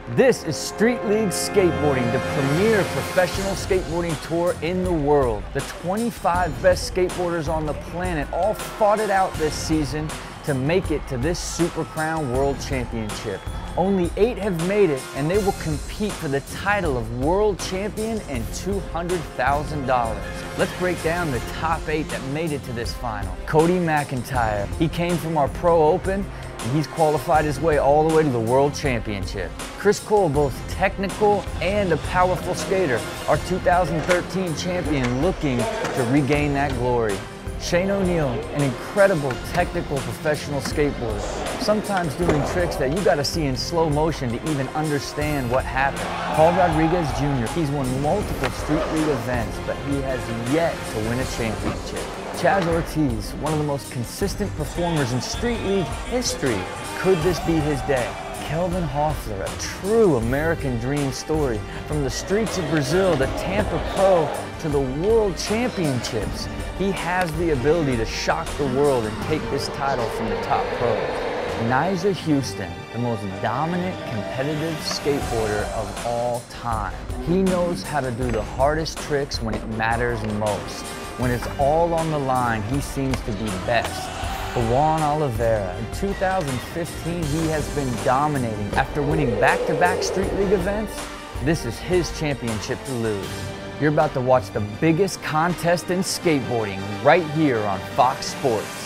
This is Street League Skateboarding, the premier professional skateboarding tour in the world. The 25 best skateboarders on the planet all fought it out this season to make it to this Super Crown World Championship. Only 8 have made it, and they will compete for the title of World Champion and $200,000. Let's break down the top 8 that made it to this final. Cody McEntire. He came from our Pro Open, and he's qualified his way all the way to the World Championship. Chris Cole, both technical and a powerful skater, our 2013 champion, looking to regain that glory. Shane O'Neill, an incredible technical professional skateboarder, sometimes doing tricks that you gotta see in slow motion to even understand what happened. Paul Rodriguez Jr., he's won multiple Street League events, but he has yet to win a championship. Chaz Ortiz, one of the most consistent performers in Street League history. Could this be his day? Kelvin Hoefler, a true American dream story. From the streets of Brazil to Tampa Pro to the World Championships, he has the ability to shock the world and take this title from the top pros. Nyjah Huston, the most dominant competitive skateboarder of all time. He knows how to do the hardest tricks when it matters most. When it's all on the line, he seems to be best. Luan Oliveira. In 2015, he has been dominating. After winning back-to-back Street League events, this is his championship to lose. You're about to watch the biggest contest in skateboarding right here on Fox Sports.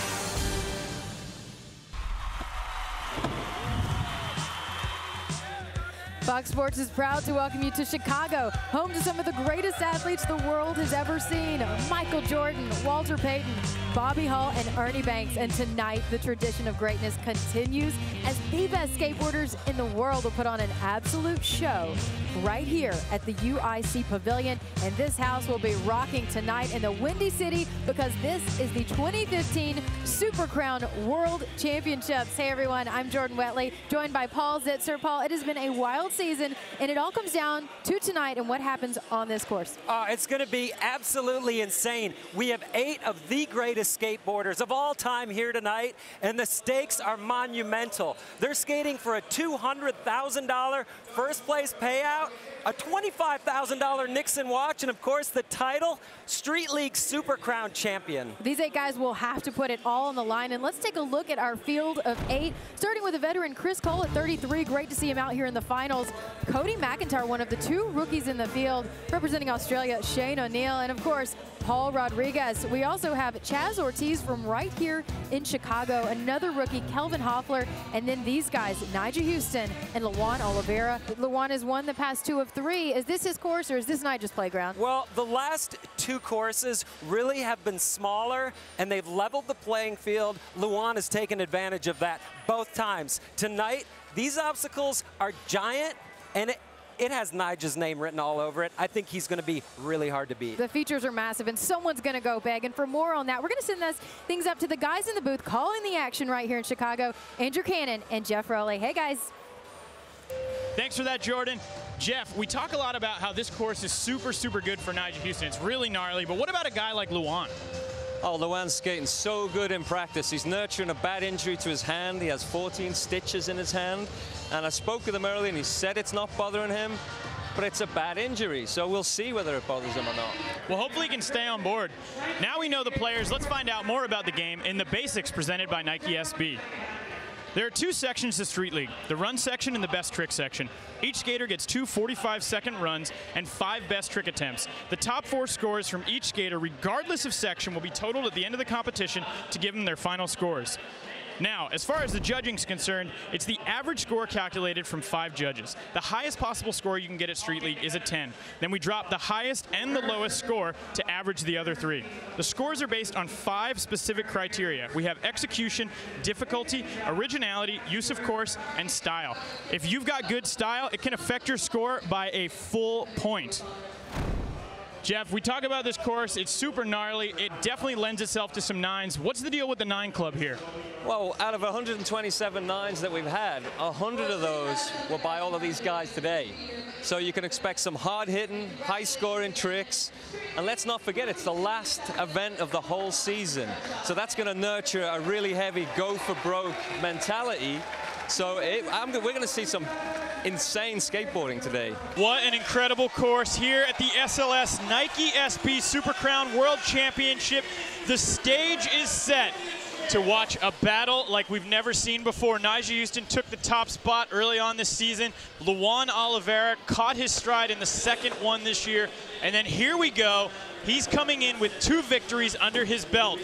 Fox Sports is proud to welcome you to Chicago, home to some of the greatest athletes the world has ever seen. Michael Jordan, Walter Payton, Bobby Hall, and Ernie Banks. And tonight, the tradition of greatness continues as the best skateboarders in the world will put on an absolute show right here at the UIC Pavilion. And this house will be rocking tonight in the Windy City because this is the 2015 Super Crown World Championships. Hey everyone, I'm Jordan Wetley, joined by Paul Zitzer. Paul, it has been a wild season, and it all comes down to tonight and what happens on this course. It's going to be absolutely insane. We have 8 of the greatest skateboarders of all time here tonight, and the stakes are monumental. They're skating for a $200,000 first place payout, a $25,000 Nixon watch, and of course the title, Street League Super Crown Champion. These 8 guys will have to put it all on the line, and let's take a look at our field of 8, starting with a veteran Chris Cole at 33. Great to see him out here in the finals. Cody McEntire, one of the 2 rookies in the field, representing Australia, Shane O'Neill, and of course, Paul Rodriguez. We also have Chaz Ortiz from right here in Chicago, another rookie, Kelvin Hoefler, and then these guys, Nyjah Huston and Luan Oliveira. Luan has won the past 2 of 3. Is this his course or is this Nyjah's playground? Well, the last 2 courses really have been smaller and they've leveled the playing field. Luan has taken advantage of that both times. Tonight, these obstacles are giant and it has Nyjah's name written all over it. I think he's going to be really hard to beat. The features are massive, and someone's going to go big. And for more on that, we're going to send things up to the guys in the booth calling the action right here in Chicago, Andrew Cannon and Jeff Rowley. Hey, guys. Thanks for that, Jordan. Jeff, we talk a lot about how this course is super, super good for Nyjah Huston. It's really gnarly, but what about a guy like Luan? Oh, Luan's skating so good in practice. He's nurturing a bad injury to his hand. He has 14 stitches in his hand. And I spoke with him earlier, and he said it's not bothering him, but it's a bad injury. So we'll see whether it bothers him or not. Well, hopefully he can stay on board. Now we know the players. Let's find out more about the game in the basics presented by Nike SB. There are 2 sections to Street League, the run section and the best trick section. Each skater gets 2 45-second runs and 5 best trick attempts. The top 4 scores from each skater, regardless of section, will be totaled at the end of the competition to give them their final scores. Now, as far as the judging is concerned, it's the average score calculated from 5 judges. The highest possible score you can get at Street League is a 10. Then we drop the highest and the lowest score to average the other 3. The scores are based on 5 specific criteria. We have execution, difficulty, originality, use of course, and style. If you've got good style, it can affect your score by a full point. Jeff, we talk about this course. It's super gnarly. It definitely lends itself to some 9s. What's the deal with the 9 club here? Well, out of 127 9s that we've had, 100 of those were by all of these guys today. So you can expect some hard-hitting, high-scoring tricks. And let's not forget, it's the last event of the whole season. So that's going to nurture a really heavy go-for-broke mentality. So we're going to see some insane skateboarding today. What an incredible course here at the SLS Nike SB Super Crown World Championship. The stage is set to watch a battle like we've never seen before. Nyjah Huston took the top spot early on this season. Luan Oliveira caught his stride in the second one this year. And then here we go. He's coming in with 2 victories under his belt.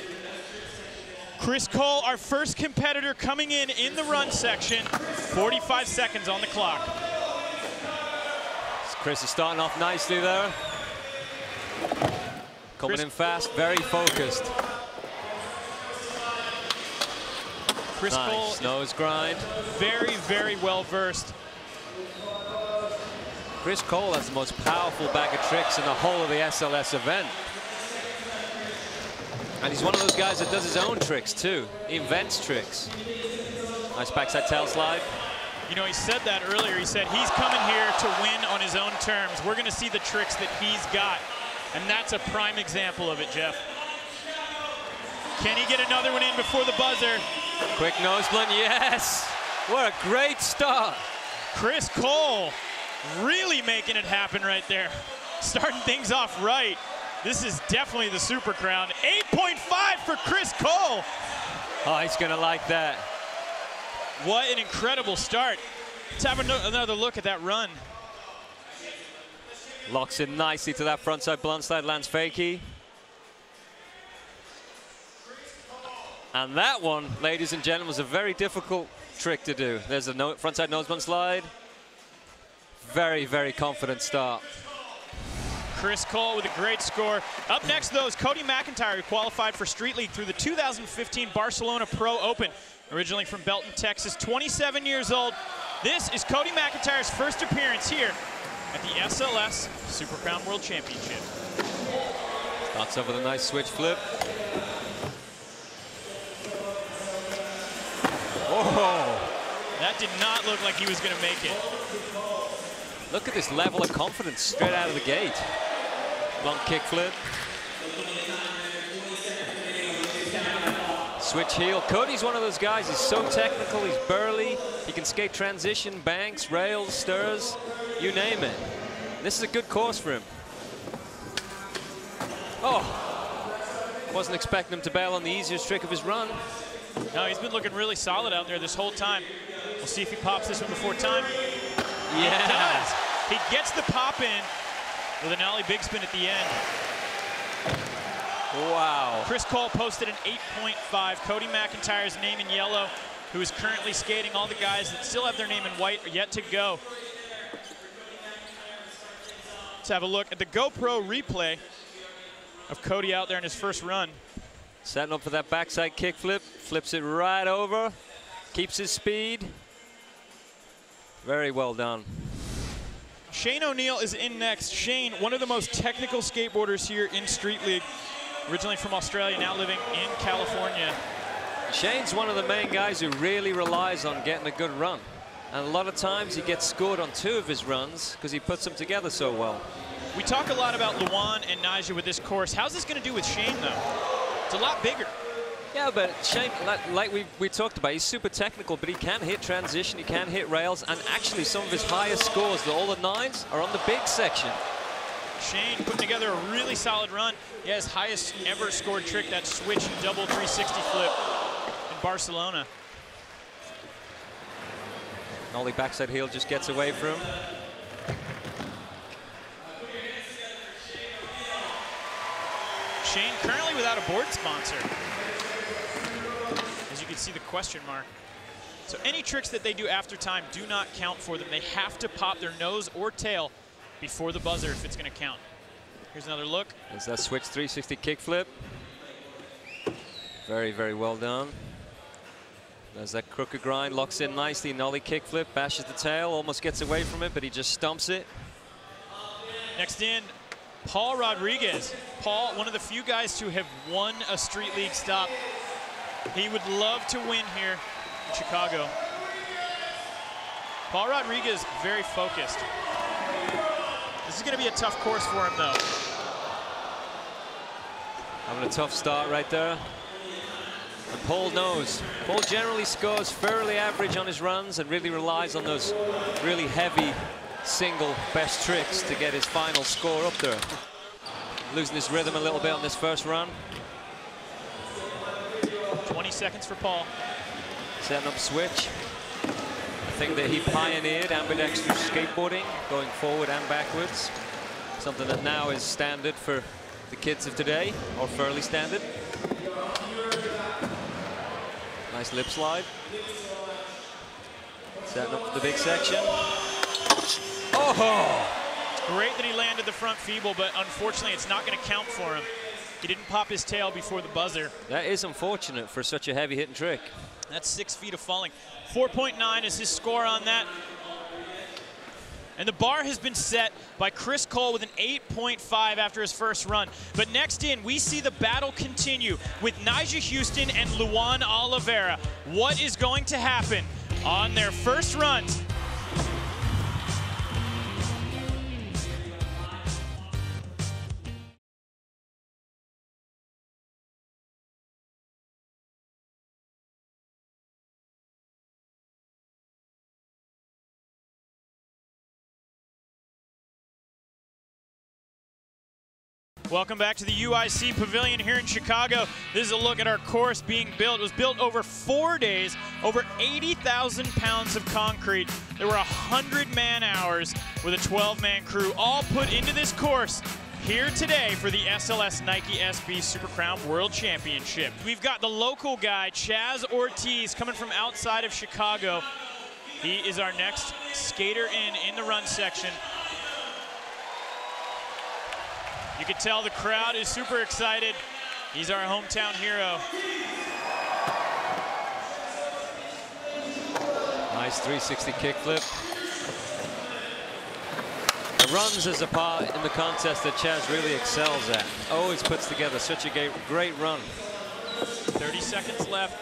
Chris Cole, our first competitor, coming in the run section. 45 seconds on the clock. Chris is starting off nicely there. Coming in fast, very focused. Chris Cole, nose grind. Very, very well versed. Chris Cole has the most powerful bag of tricks in the whole of the SLS event. And he's one of those guys that does his own tricks too. He invents tricks. Nice backside tail slide. You know, he said that earlier. He said he's coming here to win on his own terms. We're going to see the tricks that he's got. And that's a prime example of it, Jeff. Can he get another one in before the buzzer? Quick nose blunt, yes! What a great start. Chris Cole really making it happen right there. Starting things off right. This is definitely the Super Crown. 8.5 for Chris Cole. Oh, he's gonna like that. What an incredible start. Let's have another look at that run. Locks in nicely to that frontside blunt slide, lands fakie. And that one, ladies and gentlemen, was a very difficult trick to do. There's a frontside nose blunt slide. Very, very confident start. Chris Cole with a great score. Up next, though, is Cody McEntire, who qualified for Street League through the 2015 Barcelona Pro Open. Originally from Belton, Texas, 27 years old. This is Cody McEntire's first appearance here at the SLS Super Crown World Championship. Starts off with a nice switch flip. Oh! That did not look like he was going to make it. Look at this level of confidence straight out of the gate. Blunt kick flip. Switch heel. Cody's one of those guys, he's so technical, he's burly. He can skate transition, banks, rails, stirs, you name it. This is a good course for him. Oh! Wasn't expecting him to bail on the easiest trick of his run. No, he's been looking really solid out there this whole time. We'll see if he pops this one before time. Yeah. He does. He gets the pop in with an ollie big spin at the end. Wow. Chris Cole posted an 8.5. Cody McEntire's name in yellow, who is currently skating. All the guys that still have their name in white are yet to go. Let's have a look at the GoPro replay of Cody out there in his first run. Setting up for that backside kick flip, flips it right over, keeps his speed. Very well done. Shane O'Neill is in next. Shane, one of the most technical skateboarders here in Street League. Originally from Australia, now living in California. Shane's one of the main guys who really relies on getting a good run. And a lot of times he gets scored on 2 of his runs because he puts them together so well. We talk a lot about Luan and Nyjah with this course. How's this going to do with Shane, though? It's a lot bigger. Yeah, but Shane, like we talked about, he's super technical, but he can hit transition, he can hit rails, and actually some of his highest scores, all the 9s, are on the big section. Shane putting together a really solid run. He has highest ever scored trick, that switch double 360 flip in Barcelona. Ollie backside heel just gets away from him. Shane currently without a board sponsor. As you can see the question mark. So any tricks that they do after time do not count for them. They have to pop their nose or tail before the buzzer if it's going to count. Here's another look. There's that switch 360 kickflip. Very, very well done. There's that crooked grind, locks in nicely, nollie kickflip, bashes the tail, almost gets away from it, but he just stumps it. Next in, Paul Rodriguez. Paul, one of the few guys to have won a Street League stop. He would love to win here in Chicago. Paul Rodriguez, very focused. This is going to be a tough course for him, though. Having a tough start right there. And Paul knows. Paul generally scores fairly average on his runs and really relies on those really heavy single best tricks to get his final score up there. Losing his rhythm a little bit on this first run. 20 seconds for Paul. Setting up switch. I think that he pioneered ambidextrous skateboarding, going forward and backwards. Something that now is standard for the kids of today, or fairly standard. Nice lip slide. Setting up for the big section. Oh! It's great that he landed the front feeble, but unfortunately it's not going to count for him. He didn't pop his tail before the buzzer. That is unfortunate for such a heavy hitting trick. That's 6 feet of falling. 4.9 is his score on that. And the bar has been set by Chris Cole with an 8.5 after his first run. But next in, we see the battle continue with Nyjah Huston and Luan Oliveira. What is going to happen on their first runs? Welcome back to the UIC Pavilion here in Chicago. This is a look at our course being built. It was built over 4 days, over 80,000 pounds of concrete. There were 100 man-hours with a 12-man crew all put into this course here today for the SLS Nike SB Super Crown World Championship. We've got the local guy, Chaz Ortiz, coming from outside of Chicago. He is our next skater in the run section. You can tell the crowd is super excited. He's our hometown hero. Nice 360 kickflip. The runs is a part in the contest that Chaz really excels at. Always puts together such a great run. 30 seconds left.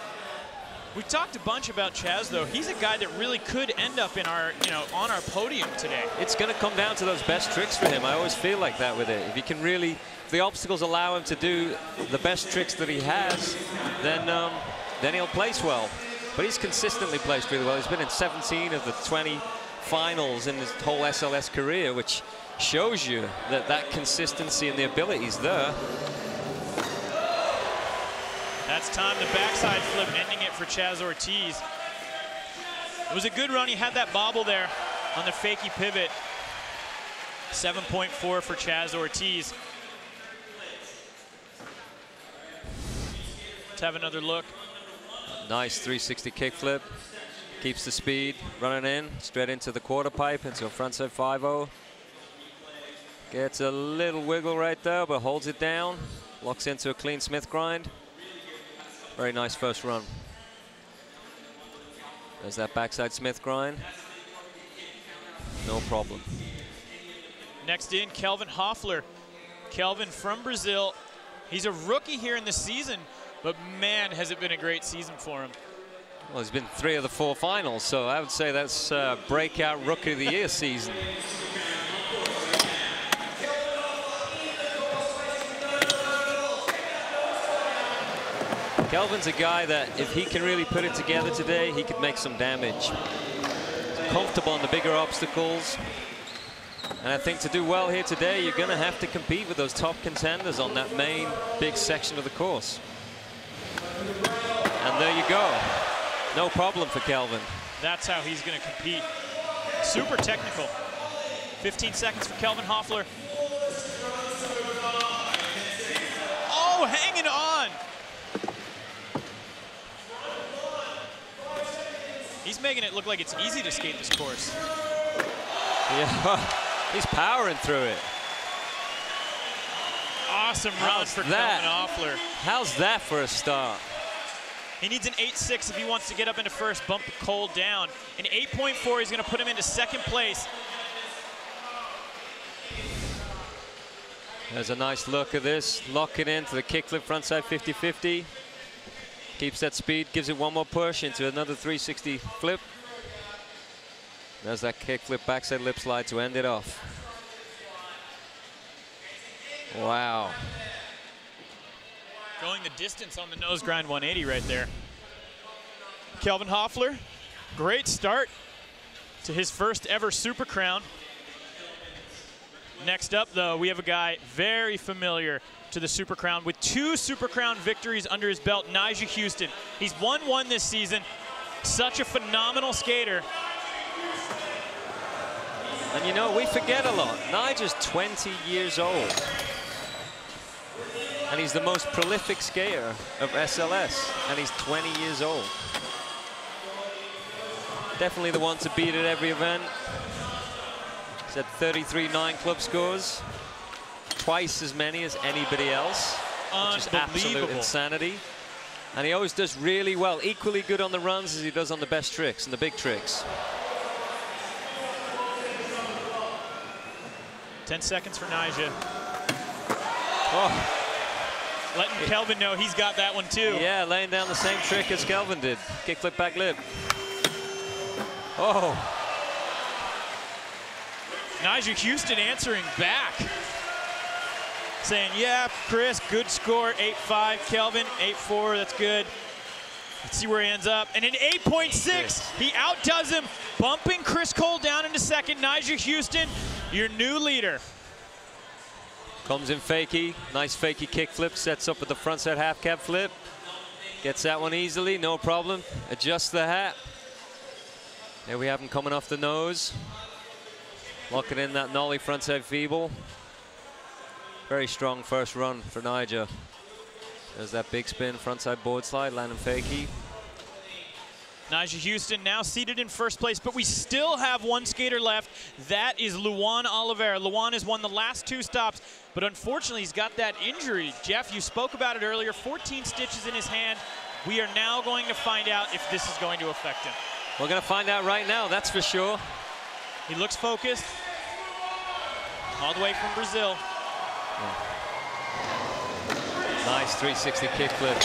We talked a bunch about Chaz, though. He's a guy that really could end up in our, on our podium today. It's going to come down to those best tricks for him. I always feel like that with it. If he can really, if the obstacles allow him to do the best tricks that he has, then he'll place well. But he's consistently placed really well. He's been in 17 of the 20 finals in his whole SLS career, which shows you that consistency and the ability is there. That's time, the backside flip, ending it for Chaz Ortiz. It was a good run. He had that bobble there on the fakie pivot. 7.4 for Chaz Ortiz. Let's have another look. Nice 360 kickflip. Keeps the speed, running in, straight into the quarter pipe, into a frontside 5-0. Gets a little wiggle right there, but holds it down. Locks into a clean Smith grind. Very nice first run. There's that backside Smith grind. No problem. Next in, Kelvin Hoefler. Kelvin from Brazil. He's a rookie here in the season, but man, has it been a great season for him. Well, he's been 3 of the 4 finals, so I would say that's breakout Rookie of the Year season. Kelvin's a guy that if he can really put it together today, he could make some damage. He's comfortable on the bigger obstacles. And I think to do well here today, you're going to have to compete with those top contenders on that main big section of the course. And there you go. No problem for Kelvin. That's how he's going to compete. Super technical. 15 seconds for Kelvin Hoefler. Oh, hanging on. He's making it look like it's easy to skate this course. Yeah, he's powering through it. Awesome run for Kelvin Hoefler. How's that for a start? He needs an 8.6 if he wants to get up into first, bump Cole down. An 8.4 is going to put him into second place. There's a nice look at this. Lock it into the kickflip frontside 50-50. Keeps that speed, gives it one more push into another 360 flip. There's that kickflip backside lip slide to end it off. Wow. Going the distance on the nose grind 180 right there. Kelvin Hoefler, great start to his first ever Super Crown. Next up, though, we have a guy very familiar to the Super Crown with 2 Super Crown victories under his belt, Nyjah Huston. He's won 1 this season. Such a phenomenal skater. And you know, we forget a lot. Nyjah's 20 years old. And he's the most prolific skater of SLS. And he's 20 years old. Definitely the one to beat at every event. He's had 33 9-club scores. Twice as many as anybody else. Which is absolute insanity. And he always does really well. Equally good on the runs as he does on the best tricks and the big tricks. 10 seconds for Nyjah. Oh. Letting Kelvin know he's got that one too. Yeah, laying down the same trick as Kelvin did. Kickflip back lip. Oh. Nyjah Huston answering back. Saying, yeah, Chris, good score, 8.5. Kelvin, 8.4, that's good. Let's see where he ends up. And an 8.6, he outdoes him, bumping Chris Cole down into second. Nyjah Huston, your new leader. Comes in fakie, nice fakie kickflip, sets up with the frontside half cab flip. Gets that one easily, no problem. Adjusts the hat. There we have him coming off the nose. Locking in that nollie frontside feeble. Very strong first run for Nyjah. There's that big spin, frontside board slide, landing fakie. Nyjah Huston now seated in first place, but we still have 1 skater left. That is Luan Oliveira. Luan has won the last 2 stops, but unfortunately he's got that injury. Jeff, you spoke about it earlier, 14 stitches in his hand. We are now going to find out if this is going to affect him. We're going to find out right now, that's for sure. He looks focused. All the way from Brazil. Yeah. Nice 360 kickflip.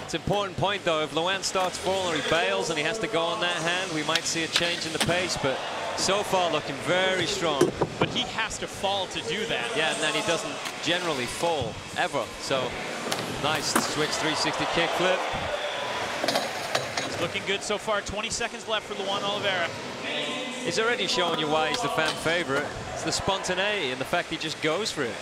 It's an important point, though. If Luan starts falling or he bails and he has to go on that hand, we might see a change in the pace, but so far looking very strong. But he has to fall to do that. Yeah, and then he doesn't generally fall, ever. So, nice switch 360 kickflip. It's looking good so far. 20 seconds left for Luan Oliveira. He's already showing you why he's the fan favorite. It's the spontaneity and the fact he just goes for it.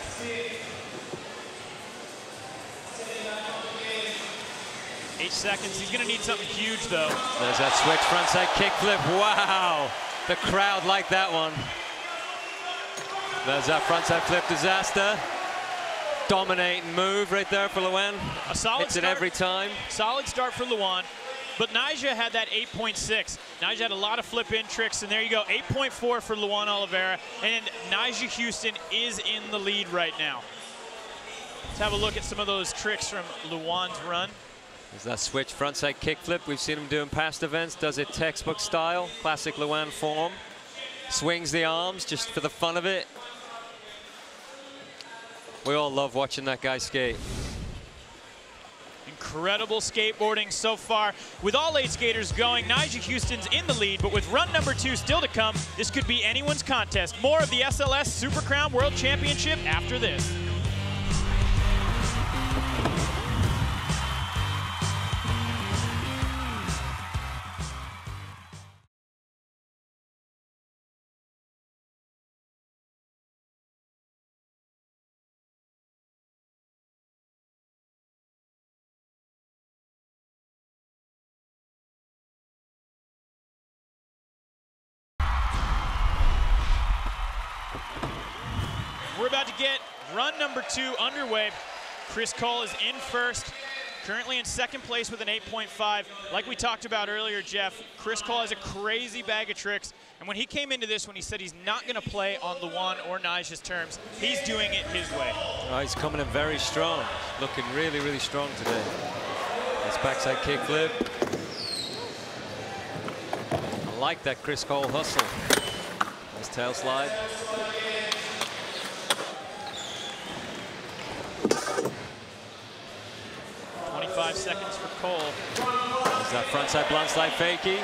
Eight seconds. He's going to need something huge, though. There's that switch frontside kickflip. Wow. The crowd liked that one. There's that frontside flip disaster. Dominating move right there for Luan. A solid Hits start. it every time. Solid start for Luan. But Nyjah had that 8.6. Nyjah had a lot of flip-in tricks, and there you go, 8.4 for Luan Oliveira. And Nyjah Huston is in the lead right now. Let's have a look at some of those tricks from Luan's run. There's that switch frontside kickflip. We've seen him do in past events. Does it textbook style, classic Luan form. Swings the arms just for the fun of it. We all love watching that guy skate. Incredible skateboarding so far. With all 8 skaters going, Nyjah Huston's in the lead, but with run number 2 still to come, this could be anyone's contest. More of the SLS Super Crown World Championship after this. We're about to get run number 2 underway. Chris Cole is in first, currently in second place with an 8.5. Like we talked about earlier, Jeff, Chris Cole has a crazy bag of tricks. And when he came into this one, he said he's not going to play on Luan or Nyjah's terms. He's doing it his way. Oh, he's coming in very strong. Looking really, really strong today. Nice backside kickflip. I like that Chris Cole hustle. Nice tail slide. 25 seconds for Cole. There's that frontside blunt slide fakie.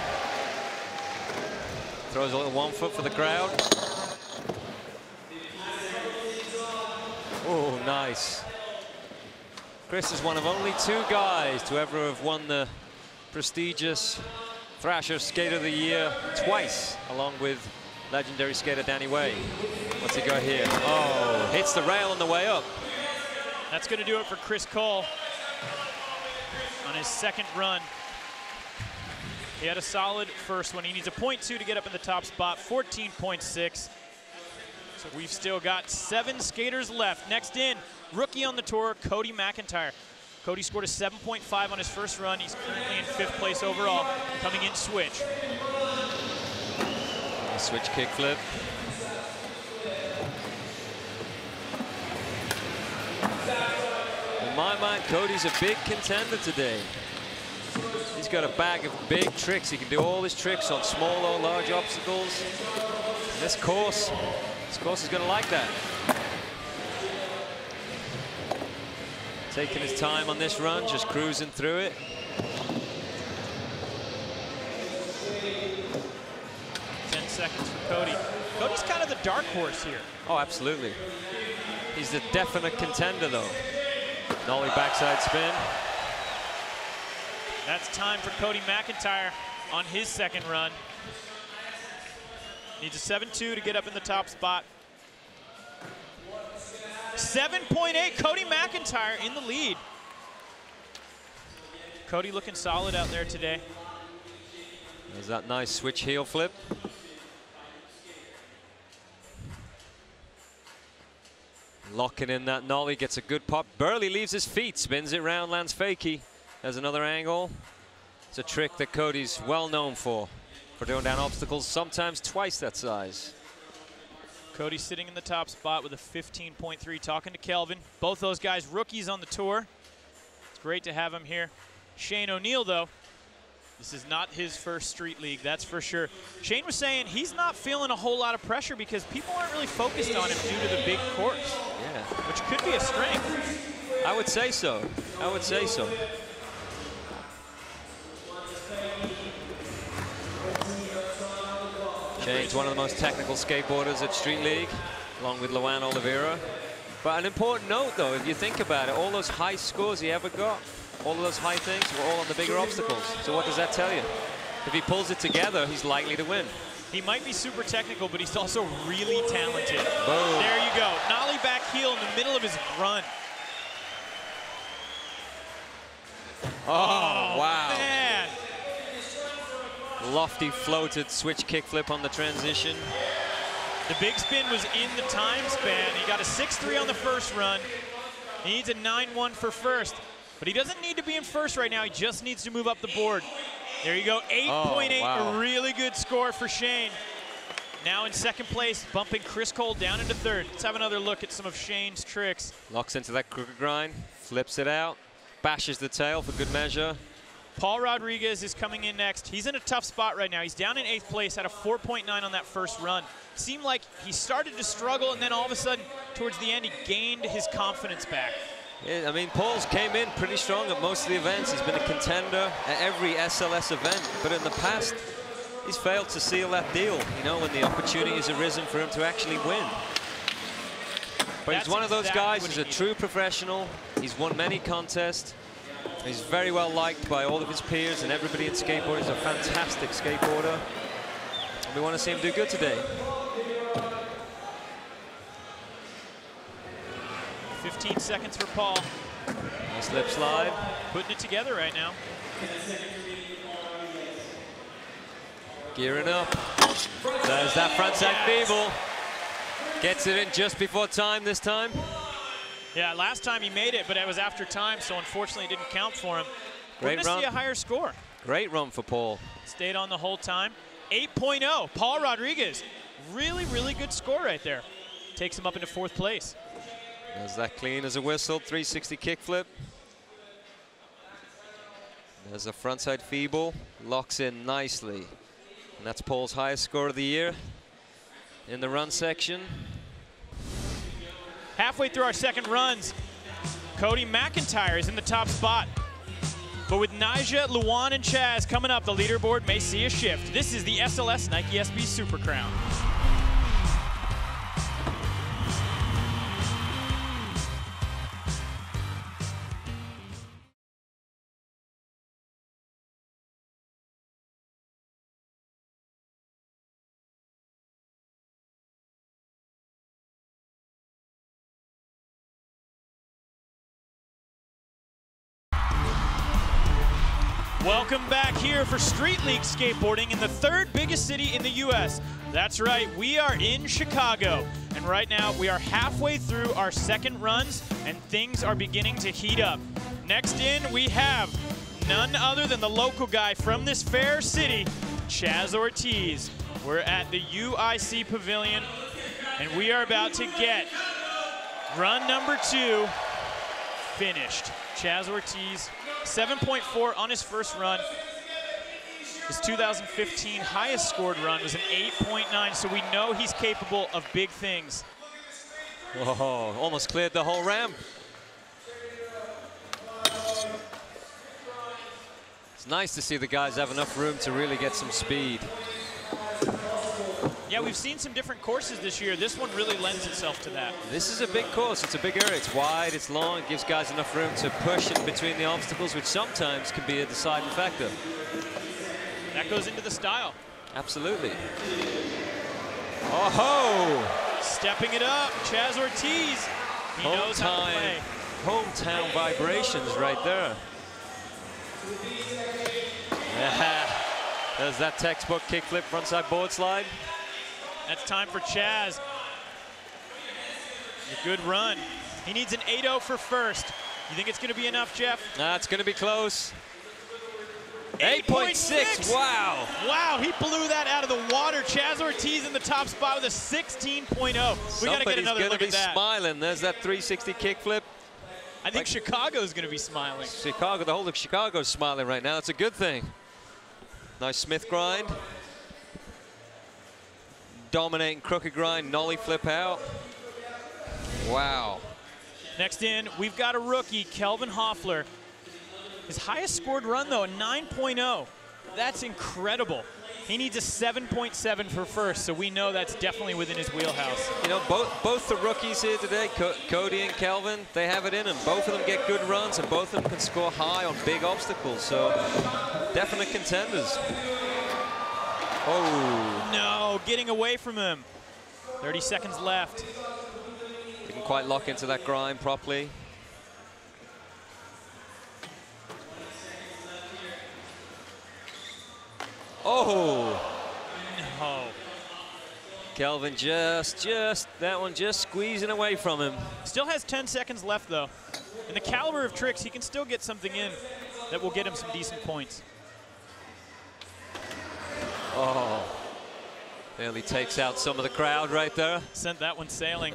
Throws a little 1 foot for the crowd. Oh, nice. Chris is one of only 2 guys to ever have won the prestigious Thrasher Skater of the Year twice, along with legendary skater Danny Way. What's he got here? Oh, hits the rail on the way up. That's going to do it for Chris Cole on his second run. He had a solid first one. He needs a .2 to get up in the top spot, 14.6. So we've still got 7 skaters left. Next in, rookie on the tour, Cody McEntire. Cody scored a 7.5 on his first run. He's currently in 5th place overall, coming in switch. A switch kickflip. In my mind, Cody's a big contender today. He's got a bag of big tricks. He can do all his tricks on small or large obstacles. And this course is going to like that. Taking his time on this run, just cruising through it. Seconds for Cody. Cody's kind of the dark horse here. Oh, absolutely. He's the definite contender, though. Nollie backside spin. That's time for Cody McEntire on his second run. Needs a 7.2 to get up in the top spot. 7.8, Cody McEntire in the lead. Cody looking solid out there today. There's that nice switch heel flip. Locking in that nollie, gets a good pop. Barely leaves his feet, spins it round, lands fakie. There's another angle. It's a trick that Cody's well known for doing down obstacles, sometimes twice that size. Cody sitting in the top spot with a 15.3, talking to Kelvin. Both those guys rookies on the tour. It's great to have him here. Shane O'Neill, though, this is not his first street league, that's for sure. Shane was saying he's not feeling a whole lot of pressure because people aren't really focused on him due to the big course. Yeah. Which could be a strength. I would say so. I would say so. Shane's one of the most technical skateboarders at Street League, along with Luan Oliveira. But an important note, though, if you think about it, all those high scores he ever got, all of those high things were all on the bigger obstacles. So what does that tell you? If he pulls it together, he's likely to win. He might be super technical, but he's also really talented. Boom. There you go. Nollie back heel in the middle of his run. Oh, wow. Man. Lofty floated switch kickflip on the transition. The big spin was in the time span. He got a 6.3 on the first run. He needs a 9.1 for first. But he doesn't need to be in first right now. He just needs to move up the board. There you go, 8.8, wow. A really good score for Shane. Now in second place, bumping Chris Cole down into third. Let's have another look at some of Shane's tricks. Locks into that crooked grind, flips it out, bashes the tail for good measure. Paul Rodriguez is coming in next. He's in a tough spot right now. He's down in 8th place, had a 4.9 on that first run. Seemed like he started to struggle, and then all of a sudden, towards the end, he gained his confidence back. Yeah, I mean, Paul's came in pretty strong at most of the events. He's been a contender at every SLS event, but in the past, he's failed to seal that deal, you know, when the opportunity has arisen for him to actually win. But he's one of those guys who's a true professional. He's won many contests. He's very well liked by all of his peers and everybody in skateboarding. He's a fantastic skateboarder. And we want to see him do good today. 15 seconds for Paul. Nice lip slide. Putting it together right now. Gearing up. There's that frontside feeble. Gets it in just before time this time. Yeah, last time he made it, but it was after time, so unfortunately it didn't count for him. We're Great going to run. see a higher score. Great run for Paul. Stayed on the whole time. 8.0, Paul Rodriguez. Really, really good score right there. Takes him up into 4th place. There's that clean as a whistle, 360 kickflip. There's a frontside feeble, locks in nicely. And that's Paul's highest score of the year in the run section. Halfway through our second runs, Cody McEntire is in the top spot. But with Nyjah, Luan, and Chaz coming up, the leaderboard may see a shift. This is the SLS Nike SB Super Crown. Welcome back here for Street League skateboarding in the third biggest city in the U.S. That's right, we are in Chicago. And right now we are halfway through our second runs and things are beginning to heat up. Next in we have none other than the local guy from this fair city, Chaz Ortiz. We're at the UIC Pavilion and we are about to get run number 2 finished. Chaz Ortiz, 7.4 on his first run. His 2015 highest scored run was an 8.9, so we know he's capable of big things. Oh, almost cleared the whole ramp. It's nice to see the guys have enough room to really get some speed. Yeah, we've seen some different courses this year. This one really lends itself to that. This is a big course. It's a big area. It's wide, it's long. It gives guys enough room to push in between the obstacles, which sometimes can be a deciding factor. That goes into the style. Absolutely. Oh-ho! Stepping it up, Chaz Ortiz. He knows how to play. Hometown vibrations right there. There's that textbook kickflip frontside board slide. That's time for Chaz. A good run. He needs an 8.0 for first. You think it's going to be enough, Jeff? It's going to be close. 8.6. Wow. Wow, he blew that out of the water. Chaz Ortiz in the top spot with a 16.0. We got to get another look at that. Smiling. There's that 360 kickflip. I think Chicago's going to be smiling. Chicago, the whole of Chicago's smiling right now. That's a good thing. Nice Smith grind. Dominating crooked grind, nollie flip out. Wow. Next in, we've got a rookie, Kelvin Hoefler. His highest scored run, though, a 9.0. That's incredible. He needs a 7.7 for first, so we know that's definitely within his wheelhouse. You know, both the rookies here today, Cody and Kelvin, they have it in them. Both of them get good runs, and both of them can score high on big obstacles, so definite contenders. Oh. No, getting away from him. 30 seconds left. Didn't quite lock into that grind properly. Oh. No. Kelvin that one just squeezing away from him. Still has 10 seconds left, though. And the caliber of tricks, he can still get something in that will get him some decent points. Oh. Barely takes out some of the crowd right there. Sent that one sailing.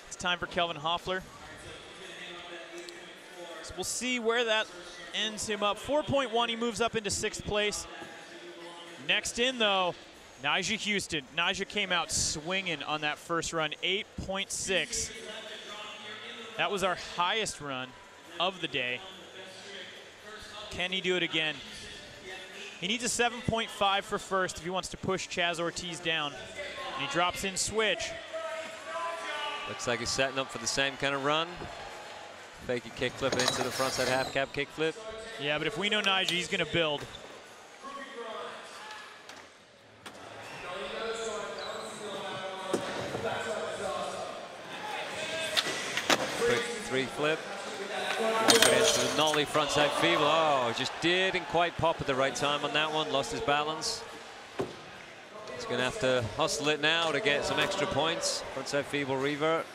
It's time for Kelvin Hoefler. So we'll see where that ends him up. 4.1, he moves up into 6th place. Next in, though, Nyjah Huston. Nyjah came out swinging on that first run, 8.6. That was our highest run of the day. Can he do it again? He needs a 7.5 for first if he wants to push Chaz Ortiz down. And he drops in switch. Looks like he's setting up for the same kind of run. Fakey kickflip into the frontside half cab kickflip. Yeah, but if we know Nyjah, he's going to build. Quick 3 flip. Put into the nollie frontside feeble. Oh, just didn't quite pop at the right time on that one. Lost his balance. He's going to have to hustle it now to get some extra points. Frontside feeble revert.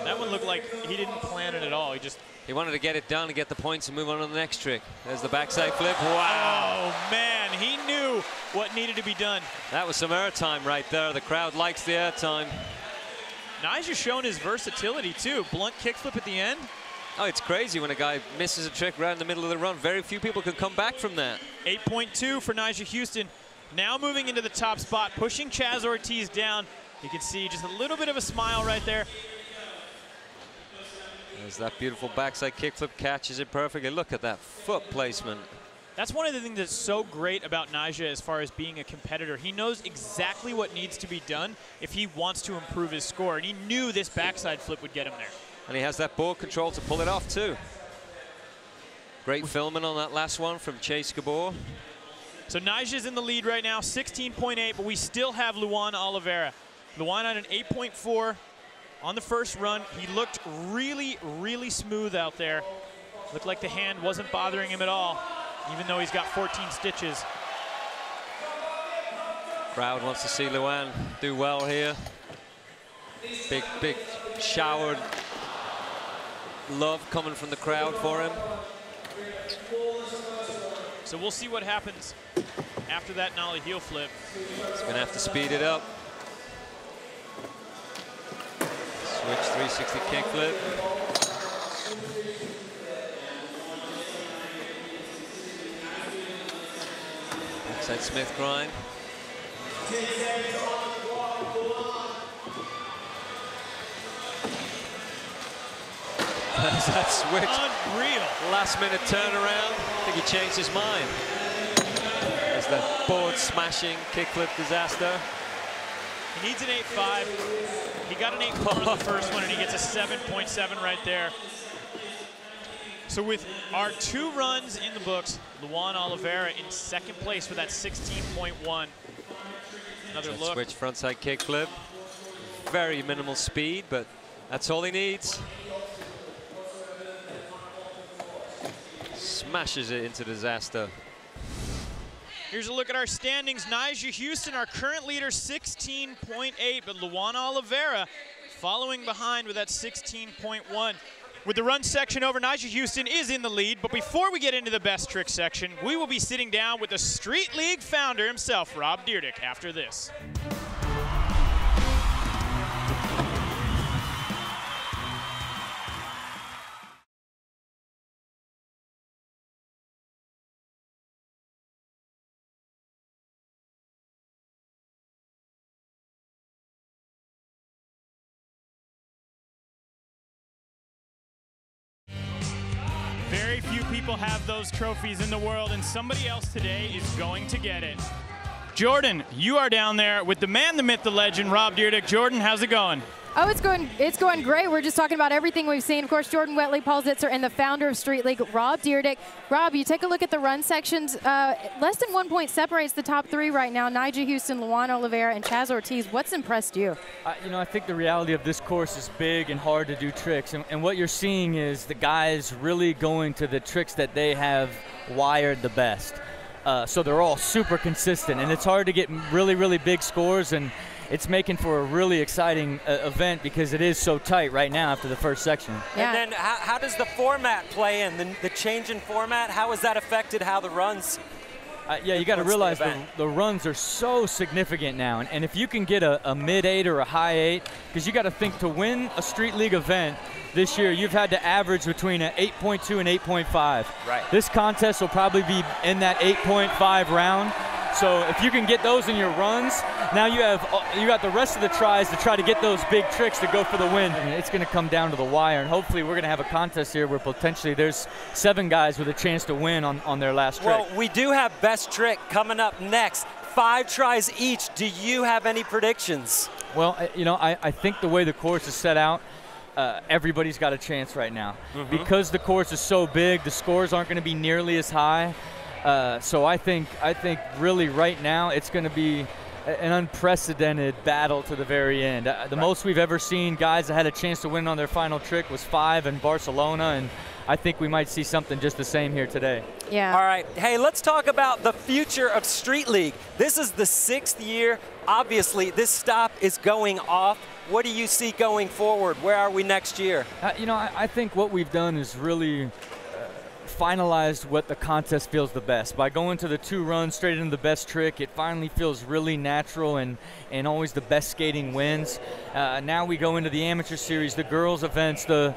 That one looked like he didn't plan it at all. He wanted to get it done and get the points and move on to the next trick. There's the backside flip. Wow. Oh, man, he knew what needed to be done. That was some airtime right there. The crowd likes the airtime. Nyjah's shown his versatility, too. Blunt kickflip at the end. Oh, it's crazy when a guy misses a trick right in the middle of the run. Very few people can come back from that. 8.2 for Nyjah Huston. Now moving into the top spot, pushing Chaz Ortiz down. You can see just a little bit of a smile right there. There's that beautiful backside kickflip, catches it perfectly. Look at that foot placement. That's one of the things that's so great about Nyjah as far as being a competitor. He knows exactly what needs to be done if he wants to improve his score, and he knew this backside flip would get him there. And he has that board control to pull it off, too. Great filming on that last one from Chase Gabor. So Nyjah's in the lead right now, 16.8, but we still have Luan Oliveira. Luan on an 8.4 on the first run. He looked really, really smooth out there. Looked like the hand wasn't bothering him at all. even though he's got 14 stitches. Crowd wants to see Luan do well here. Big showered love coming from the crowd for him. So we'll see what happens after that nollie heel flip. He's going to have to speed it up. Switch 360 kickflip. Backside Smith grind. There's that switch. Unreal. Last minute turnaround. I think he changed his mind. There's the board smashing kickflip disaster. He needs an 8.5. He got an 8.4 on the first one, and he gets a 7.7 right there. So with our 2 runs in the books, Luan Oliveira in second place with that 16.1. Another look. Switch frontside kickflip. Very minimal speed, but that's all he needs. Smashes it into disaster. Here's a look at our standings. Nyjah Huston, our current leader, 16.8, but Luan Oliveira following behind with that 16.1. With the run section over, Nyjah Huston is in the lead, but before we get into the best trick section, we will be sitting down with the Street League founder himself, Rob Dyrdek, after this. Very few people have those trophies in the world, and somebody else today is going to get it. Jordan, you are down there with the man, the myth, the legend, Rob Dyrdek. Jordan, how's it going? Oh, it's going great. We're just talking about everything we've seen. Of course, Jordan Wetley, Paul Zitzer, and the founder of Street League, Rob Dyrdek. Rob, you take a look at the run sections. Less than 1 point separates the top 3 right now. Nyjah Huston, Luan Oliveira, and Chaz Ortiz. What's impressed you? I think the reality of this course is big and hard to do tricks. And what you're seeing is the guys really going to the tricks that they have wired the best. So they're all super consistent. And it's hard to get really, really big scores. And it's making for a really exciting event because it is so tight right now after the first section. Yeah. And then how does the format play in? The change in format, how has that affected how the runs? Yeah, you got to realize the runs are so significant now. And if you can get a mid-8 or a high 8, because you got to think to win a Street League event this year, you've had to average between an 8.2 and 8.5. Right. This contest will probably be in that 8.5 round. So if you can get those in your runs, now you got the rest of the tries to try to get those big tricks to go for the win. And it's going to come down to the wire, and hopefully we're going to have a contest here where potentially there's 7 guys with a chance to win on their last trick. Well, we do have best trick coming up next. 5 tries each. Do you have any predictions? Well, I think the way the course is set out, everybody's got a chance right now. Because the course is so big, the scores aren't going to be nearly as high. So I think really right now it's going to be an unprecedented battle to the very end. The most we've ever seen guys that had a chance to win on their final trick was 5 in Barcelona, and I think we might see something just the same here today. Yeah. All right. Hey, let's talk about the future of Street League. This is the 6th year. Obviously, this stop is going off. What do you see going forward? Where are we next year? I think what we've done is really finalized what the contest feels the best. By going to the 2 runs straight into the best trick, it finally feels really natural, and always the best skating wins. Now we go into the amateur series, the girls events, the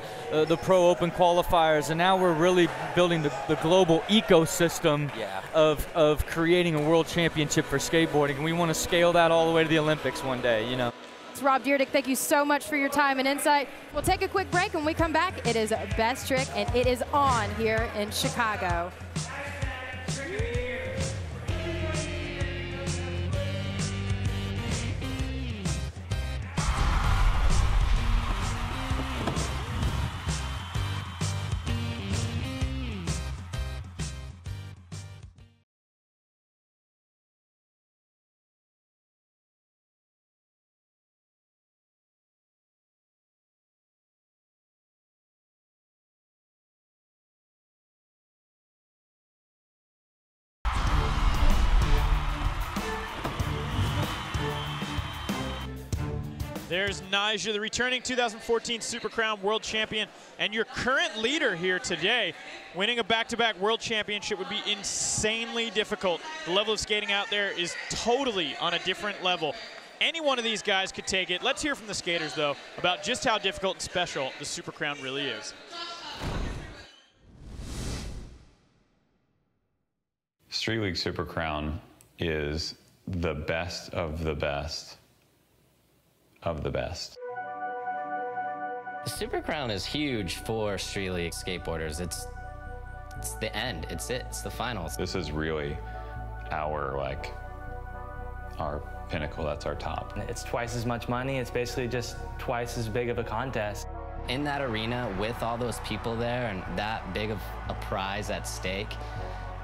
pro open qualifiers, and now we're really building the global ecosystem of creating a world championship for skateboarding. And we want to scale that all the way to the Olympics one day, It's Rob Dyrdek. Thank you so much for your time and insight. We'll take a quick break. When we come back, it is Best Trick, and it is on here in Chicago. There's Nyjah, the returning 2014 Super Crown World Champion, and your current leader here today. Winning a back-to-back World Championship would be insanely difficult. The level of skating out there is totally on a different level. Any one of these guys could take it. Let's hear from the skaters, though, about just how difficult and special the Super Crown really is. Street League Super Crown is the best of the best of the best. The Super Crown is huge for Street League skateboarders. It's the end. It's it. It's the finals. This is really our pinnacle. That's our top. It's twice as much money. It's basically just twice as big of a contest. In that arena with all those people there and that big of a prize at stake,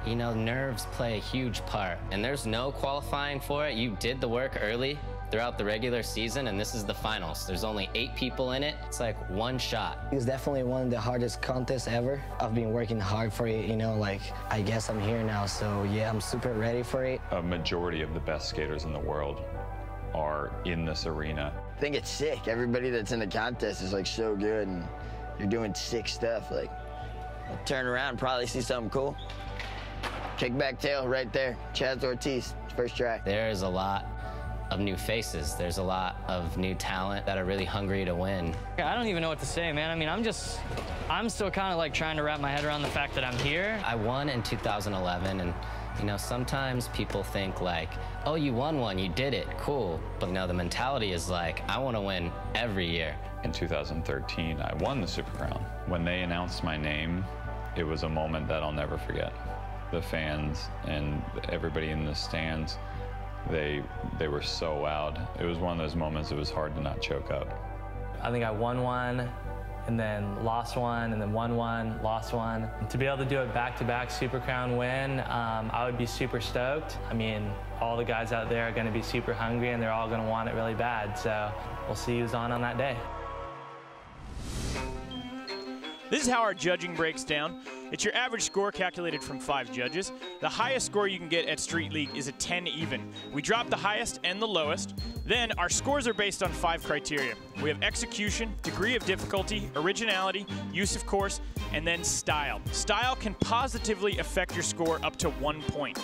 you know, nerves play a huge part. And there's no qualifying for it. You did the work early throughout the regular season, and this is the finals. There's only 8 people in it. It's like one shot. It was definitely one of the hardest contests ever. I've been working hard for it, you know, like, I guess I'm here now, so yeah, I'm super ready for it. A majority of the best skaters in the world are in this arena. I think it's sick. Everybody that's in the contest is like so good, and you're doing sick stuff. Like, I'll turn around, probably see something cool. Kick back tail right there. Chaz Ortiz, first try. There's a lot of new faces. There's a lot of new talent that are really hungry to win. I don't even know what to say, man. I mean, I'm still kind of like trying to wrap my head around the fact that I'm here. I won in 2011, and you know, sometimes people think like, oh, you won one, you did it, cool. But you know, the mentality is like, I want to win every year. In 2013, I won the Super Crown. When they announced my name, it was a moment that I'll never forget. The fans and everybody in the stands, they were so loud. It was one of those moments it was hard to not choke up. I think I won one, and then lost one, and then won one, lost one. To be able to do it back-to-back Super Crown win, I would be super stoked. I mean, all the guys out there are gonna be super hungry, and they're all gonna want it really bad, so we'll see who's on that day. This is how our judging breaks down. It's your average score calculated from 5 judges. The highest score you can get at Street League is a 10 even. We drop the highest and the lowest. Then our scores are based on 5 criteria. We have execution, degree of difficulty, originality, use of course, and then style. Style can positively affect your score up to 1 point.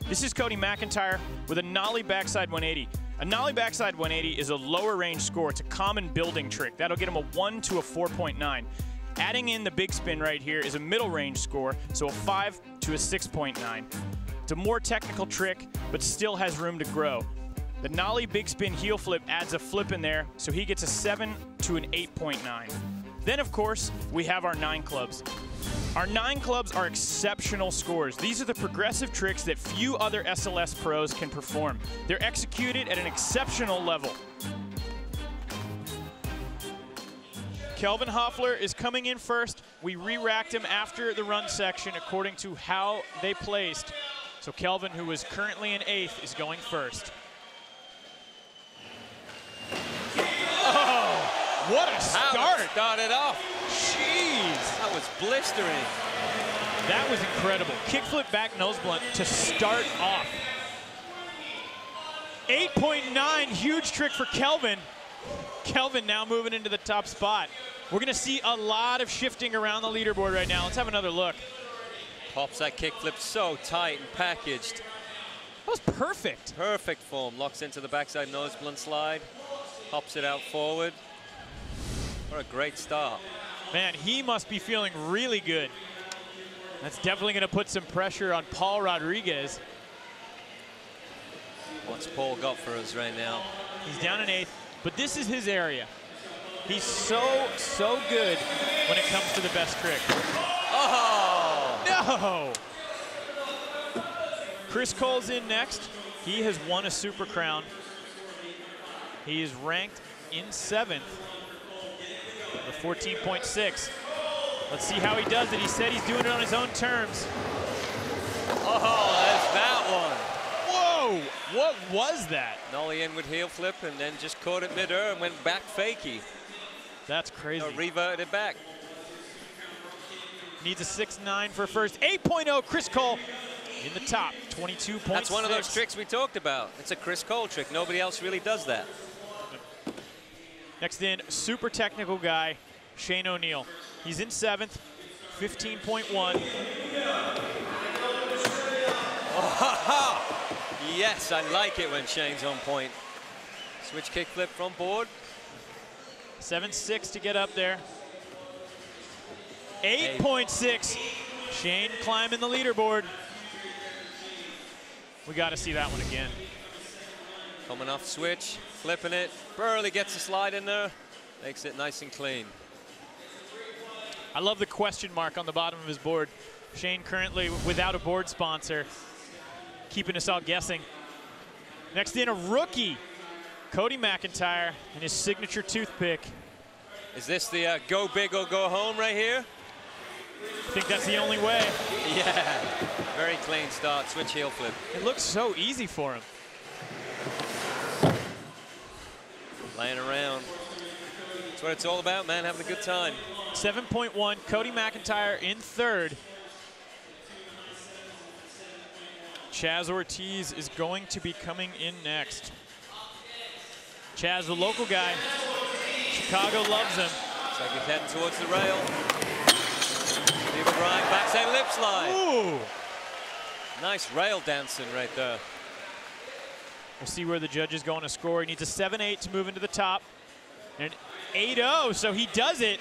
This is Cody McEntire with a nollie backside 180. A nollie backside 180 is a lower range score. It's a common building trick. That'll get him a 1 to a 4.9. Adding in the big spin right here is a middle range score, so a 5 to a 6.9. It's a more technical trick, but still has room to grow. The nollie big spin heel flip adds a flip in there, so he gets a 7 to an 8.9. Then, of course, we have our 9 clubs. Our 9 clubs are exceptional scores. These are the progressive tricks that few other SLS pros can perform. They're executed at an exceptional level. Kelvin Hoefler is coming in first. We re-racked him after the run section according to how they placed. So Kelvin, who is currently in 8th, is going first. Oh, what a start. How it started off. Jeez. That was blistering. That was incredible. Kickflip back nose blunt to start off. 8.9, huge trick for Kelvin. Kelvin now moving into the top spot. We're gonna see a lot of shifting around the leaderboard right now. Let's have another look. Pops that kickflip so tight and packaged. That was perfect. Perfect form. Locks into the backside nose blunt slide. Hops it out forward. What a great start. Man, he must be feeling really good. That's definitely gonna put some pressure on Paul Rodriguez. What's Paul got for us right now? He's down in 8th. But this is his area. He's so good when it comes to the best trick. Oh! No! Chris Cole's in next. He has won a Super Crown. He is ranked in 7th with 14.6. Let's see how he does it. He said he's doing it on his own terms. Oh, that's that one. Whoa, what was that? Nollie in with heel flip and then just caught it mid-air and went back fakie. That's crazy. Reverted it back. Needs a 6.9 for first. 8.0, Chris Cole in the top, 22.6. That's one of those tricks we talked about. It's a Chris Cole trick. Nobody else really does that. Next in, super technical guy, Shane O'Neill. He's in 7th, 15.1. Oh, yes, I like it when Shane's on point. Switch kickflip from board. 7.6 to get up there. 8.6. Shane climbing the leaderboard. We got to see that one again. Coming off switch, flipping it. Barely gets a slide in there. Makes it nice and clean. I love the question mark on the bottom of his board. Shane currently without a board sponsor, keeping us all guessing. Next in, a rookie, Cody McEntire, and his signature toothpick. Is this the go big or go home right here? I think that's the only way. Yeah, very clean start, switch heel flip. It looks so easy for him. Laying around. That's what it's all about, man, having a good time. 7.1, Cody McEntire in 3rd. Chaz Ortiz is going to be coming in next. Chaz, the local guy. Chicago loves him. Looks like he's heading towards the rail. Feeble grind, backside lip slide. Ooh. Nice rail dancing right there. We'll see where the judge is going to score. He needs a 7.8 to move into the top. And an 8.0, so he does it.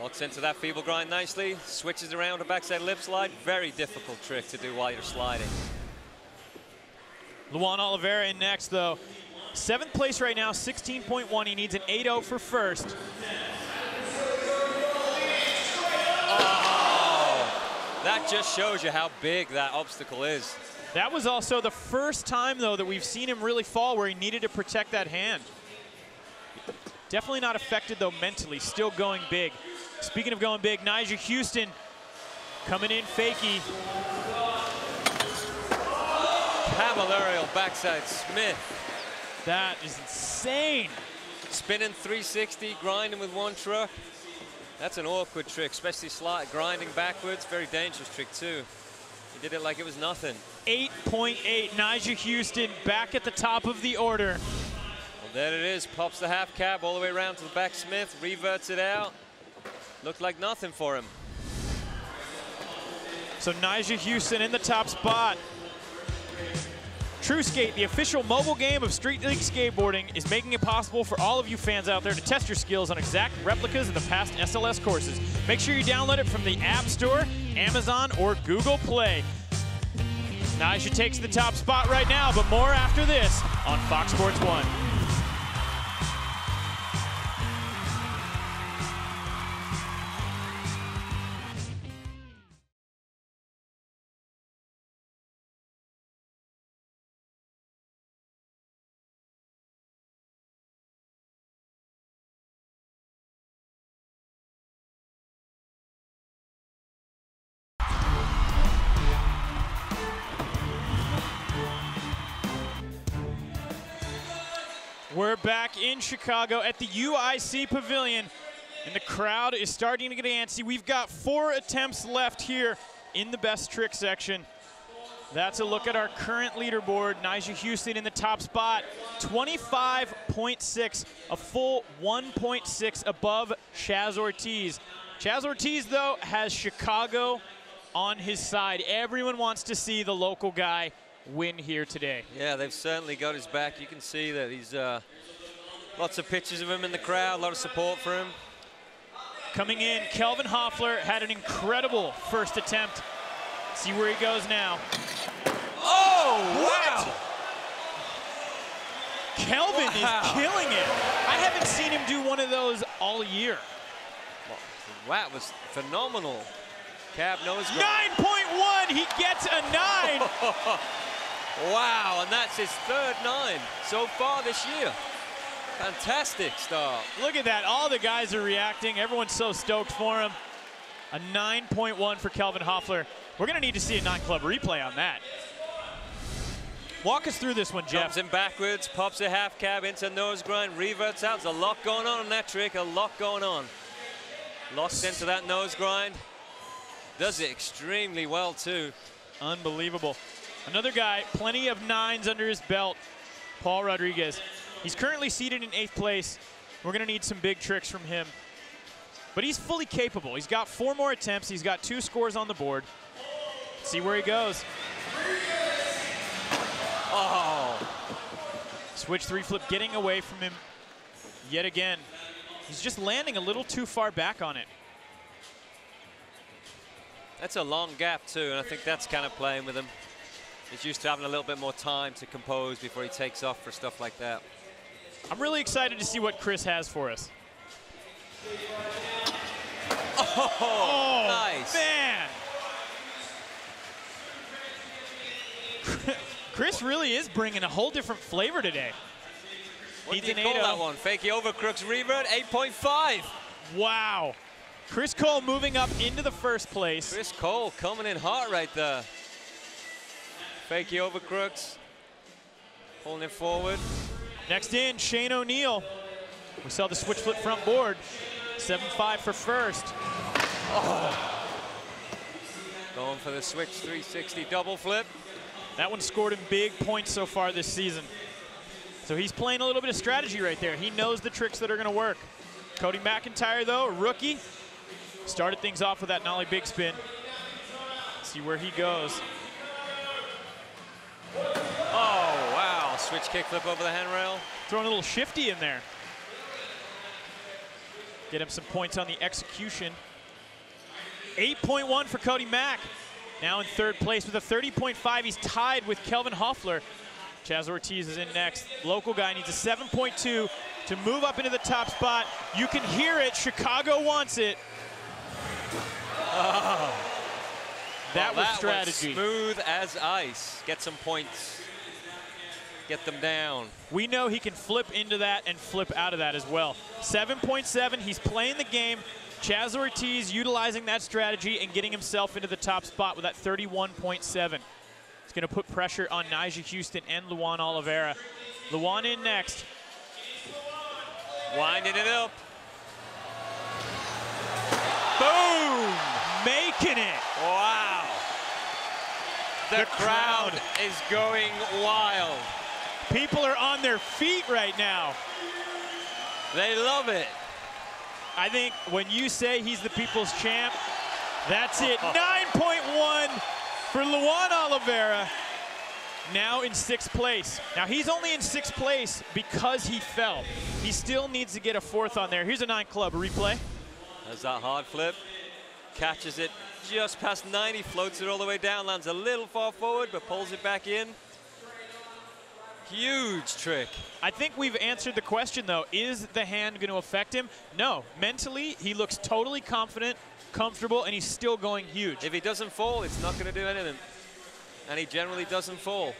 Locks into that feeble grind nicely. Switches around a backside lip slide. Very difficult trick to do while you're sliding. Luan Oliveira in next, though. 7th place right now, 16.1. He needs an 8.0 for 1st. Oh, that just shows you how big that obstacle is. That was also the first time, though, that we've seen him really fall where he needed to protect that hand. Definitely not affected, though, mentally. Still going big. Speaking of going big, Nyjah Huston coming in fakey. Cavalarial backside Smith. That is insane. Spinning 360, grinding with one truck. That's an awkward trick, especially grinding backwards. Very dangerous trick, too. He did it like it was nothing. 8.8, Nyjah Huston back at the top of the order. Well, there it is. Pops the half cab all the way around to the back Smith, reverts it out. Looked like nothing for him. So Nyjah Huston in the top spot. True Skate, the official mobile game of Street League Skateboarding, is making it possible for all of you fans out there to test your skills on exact replicas of the past SLS courses. Make sure you download it from the App Store, Amazon, or Google Play. Nyjah takes the top spot right now, but more after this on Fox Sports 1. We're back in Chicago at the UIC Pavilion, and the crowd is starting to get antsy. We've got 4 attempts left here in the best trick section. That's a look at our current leaderboard. Nyjah Huston in the top spot, 25.6, a full 1.6 above Chaz Ortiz. Chaz Ortiz, though, has Chicago on his side. Everyone wants to see the local guy win here today. Yeah, they've certainly got his back. You can see that he's lots of pictures of him in the crowd, a lot of support for him. Coming in, Kelvin Hoefler had an incredible first attempt. See where he goes now. Oh, wow! Kelvin is killing it. I haven't seen him do one of those all year. Well, that was phenomenal. Cab nose grind. 9.1, he gets a 9. Wow, and that's his 3rd 9 so far this year. Fantastic start. Look at that, all the guys are reacting. Everyone's so stoked for him. A 9.1 for Kelvin Hoefler. We're gonna need to see a 9-club replay on that. Walk us through this one, Jeff. Comes in backwards, pops a half cab into nose grind, reverts out. There's a lot going on in that trick, a lot going on. Locks into that nose grind. Does it extremely well, too. Unbelievable. Another guy, plenty of 9s under his belt, Paul Rodriguez. He's currently seated in 8th place. We're gonna need some big tricks from him. But he's fully capable. He's got 4 more attempts. He's got 2 scores on the board. Let's see where he goes. Oh. Switch 3 flip getting away from him yet again. He's just landing a little too far back on it. That's a long gap too, and I think that's kind of playing with him. He's used to having a little bit more time to compose before he takes off for stuff like that. I'm really excited to see what Chris has for us. Oh, nice. Man. Chris really is bringing a whole different flavor today. What do you call that one? Fakey over crooks revert, 8.5. Wow. Chris Cole moving up into the first place. Chris Cole coming in hot right there. Fakey over crooks, pulling it forward. Next in, Shane O'Neill. We saw the switch flip front board. 7.5 for first. Oh. Going for the switch 360 double flip. That one scored him big points so far this season. So he's playing a little bit of strategy right there. He knows the tricks that are gonna work. Cody McEntire though, a rookie, started things off with that nollie big spin. See where he goes. Oh, wow, switch kickflip over the handrail. Throwing a little shifty in there. Get him some points on the execution. 8.1 for Cody Mack. Now in 3rd place with a 30.5. He's tied with Kelvin Hoefler. Chaz Ortiz is in next. Local guy needs a 7.2 to move up into the top spot. You can hear it. Chicago wants it. Oh. That was strategy. Smooth as ice. Get some points. Get them down. We know he can flip into that and flip out of that as well. 7.7, he's playing the game. Chaz Ortiz utilizing that strategy and getting himself into the top spot with that 31.7. It's gonna put pressure on Nyjah Huston and Luan Oliveira. Luan in next. Winding it up. Boom! Making it. Wow. The crowd is going wild. People are on their feet right now. They love it. I think when you say he's the people's champ, that's it. 9.1 for Luan Oliveira, now in 6th place. Now he's only in 6th place because he fell. He still needs to get a 4th on there. Here's a 9 club replay. There's that hard flip. Catches it just past 90, floats it all the way down, lands a little far forward, but pulls it back in. Huge trick. I think we've answered the question though. Is the hand going to affect him? No. Mentally, he looks totally confident, comfortable, and he's still going huge. If he doesn't fall, it's not going to do anything. And he generally doesn't fall.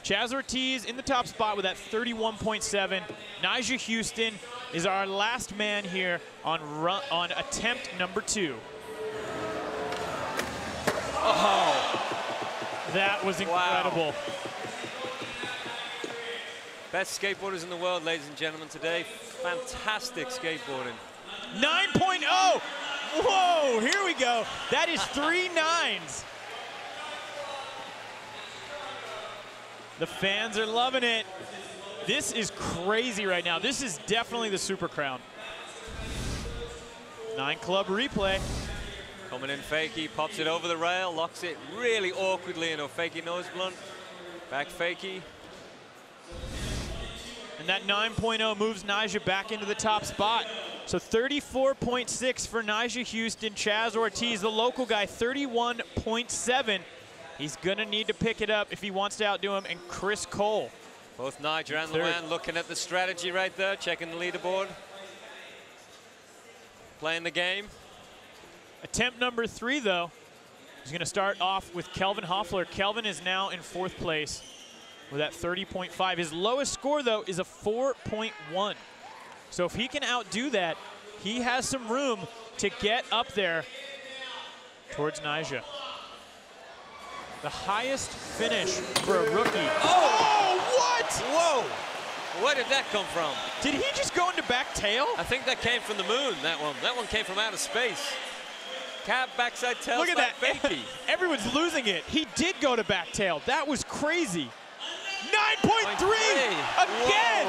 Chaz Ortiz in the top spot with that 31.7. Nyjah Huston is our last man here on attempt number 2. Oh. That was incredible. Wow. Best skateboarders in the world, ladies and gentlemen, today. Fantastic skateboarding. 9.0. Whoa, here we go. That is 3 9s. The fans are loving it. This is crazy right now. This is definitely the Super Crown. 9 club replay. Coming in fakey, pops it over the rail, locks it really awkwardly in a fakey nose blunt. Back fakey. And that 9.0 moves Nyjah back into the top spot. So 34.6 for Nyjah Huston. Chaz Ortiz, the local guy, 31.7. He's gonna need to pick it up if he wants to outdo him. And Chris Cole. Both Nyjah and Luan looking at the strategy right there, checking the leaderboard. Playing the game. Attempt number 3 though. He's gonna start off with Kelvin Hoefler. Kelvin is now in 4th place with that 30.5. His lowest score though is a 4.1. So if he can outdo that, he has some room to get up there towards Nyjah. The highest finish for a rookie. Oh, what? Whoa, where did that come from? Did he just go into back tail? I think that came from the moon, that one. That one came from outer space. Cab backside tail. Look at that. Fakey. Everyone's losing it. He did go to back tail. That was crazy. 9.3 again.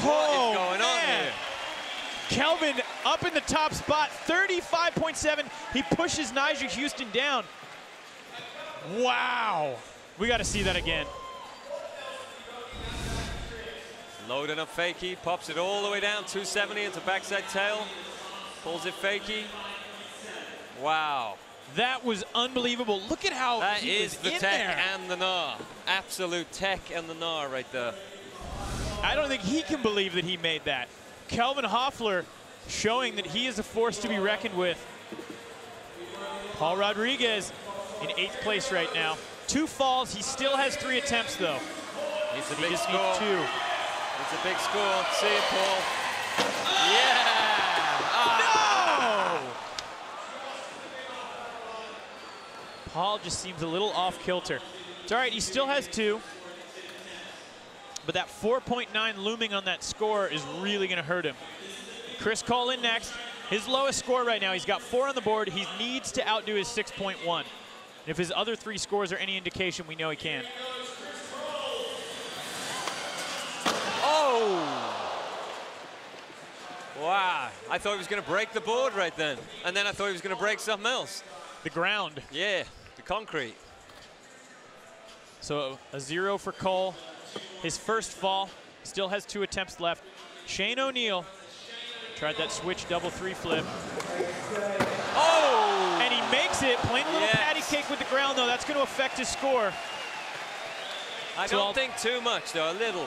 What is going on here? Kelvin up in the top spot, 35.7. He pushes Nyjah Huston down. Wow. We got to see that again. Loading up Fakey, pops it all the way down, 270 into backside tail. Pulls it Fakey. Wow. That was unbelievable. Look at how that he is was the in tech there. and the gnaw. Absolute tech and the gnaw right there. I don't think he can believe that he made that. Kelvin Hoefler showing that he is a force to be reckoned with. Paul Rodriguez in 8th place right now. 2 falls. He still has 3 attempts, though. Needs a he big just score. needs 2. It's a big score. See it, Paul. Yeah! No! Paul just seems a little off kilter. It's all right. He still has 2. But that 4.9 looming on that score is really going to hurt him. Chris Cole in next. His lowest score right now, he's got 4 on the board. He needs to outdo his 6.1. And if his other 3 scores are any indication, we know he can. Oh! Wow. I thought he was going to break the board right then. And then I thought he was going to break something else. The ground. Yeah, the concrete. So a 0 for Cole. His first fall, still has 2 attempts left. Shane O'Neill tried that switch double 3 flip. Oh! And he makes it, playing a little patty cake with the ground though. That's going to affect his score. I don't think too much though, a little.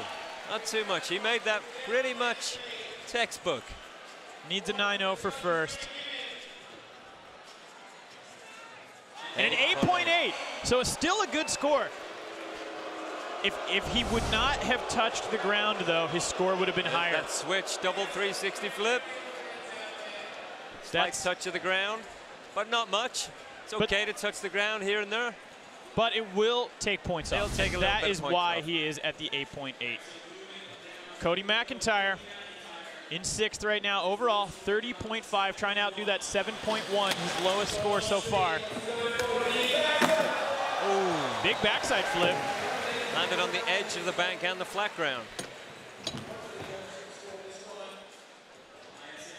Not too much. He made that pretty much textbook. Needs a 9-0 for first. And an 8.8, so it's still a good score. If he would not have touched the ground, though, his score would have been higher. That switch, double 360 flip. Slight touch of the ground, but not much. It's okay to touch the ground here and there. But it will take points off. Take a little that bit is of points why off. he is at the 8.8. Cody McEntire in 6th right now. Overall, 30.5, trying to outdo that 7.1, his lowest score so far. Ooh. Big backside flip. Landed on the edge of the bank and the flat ground.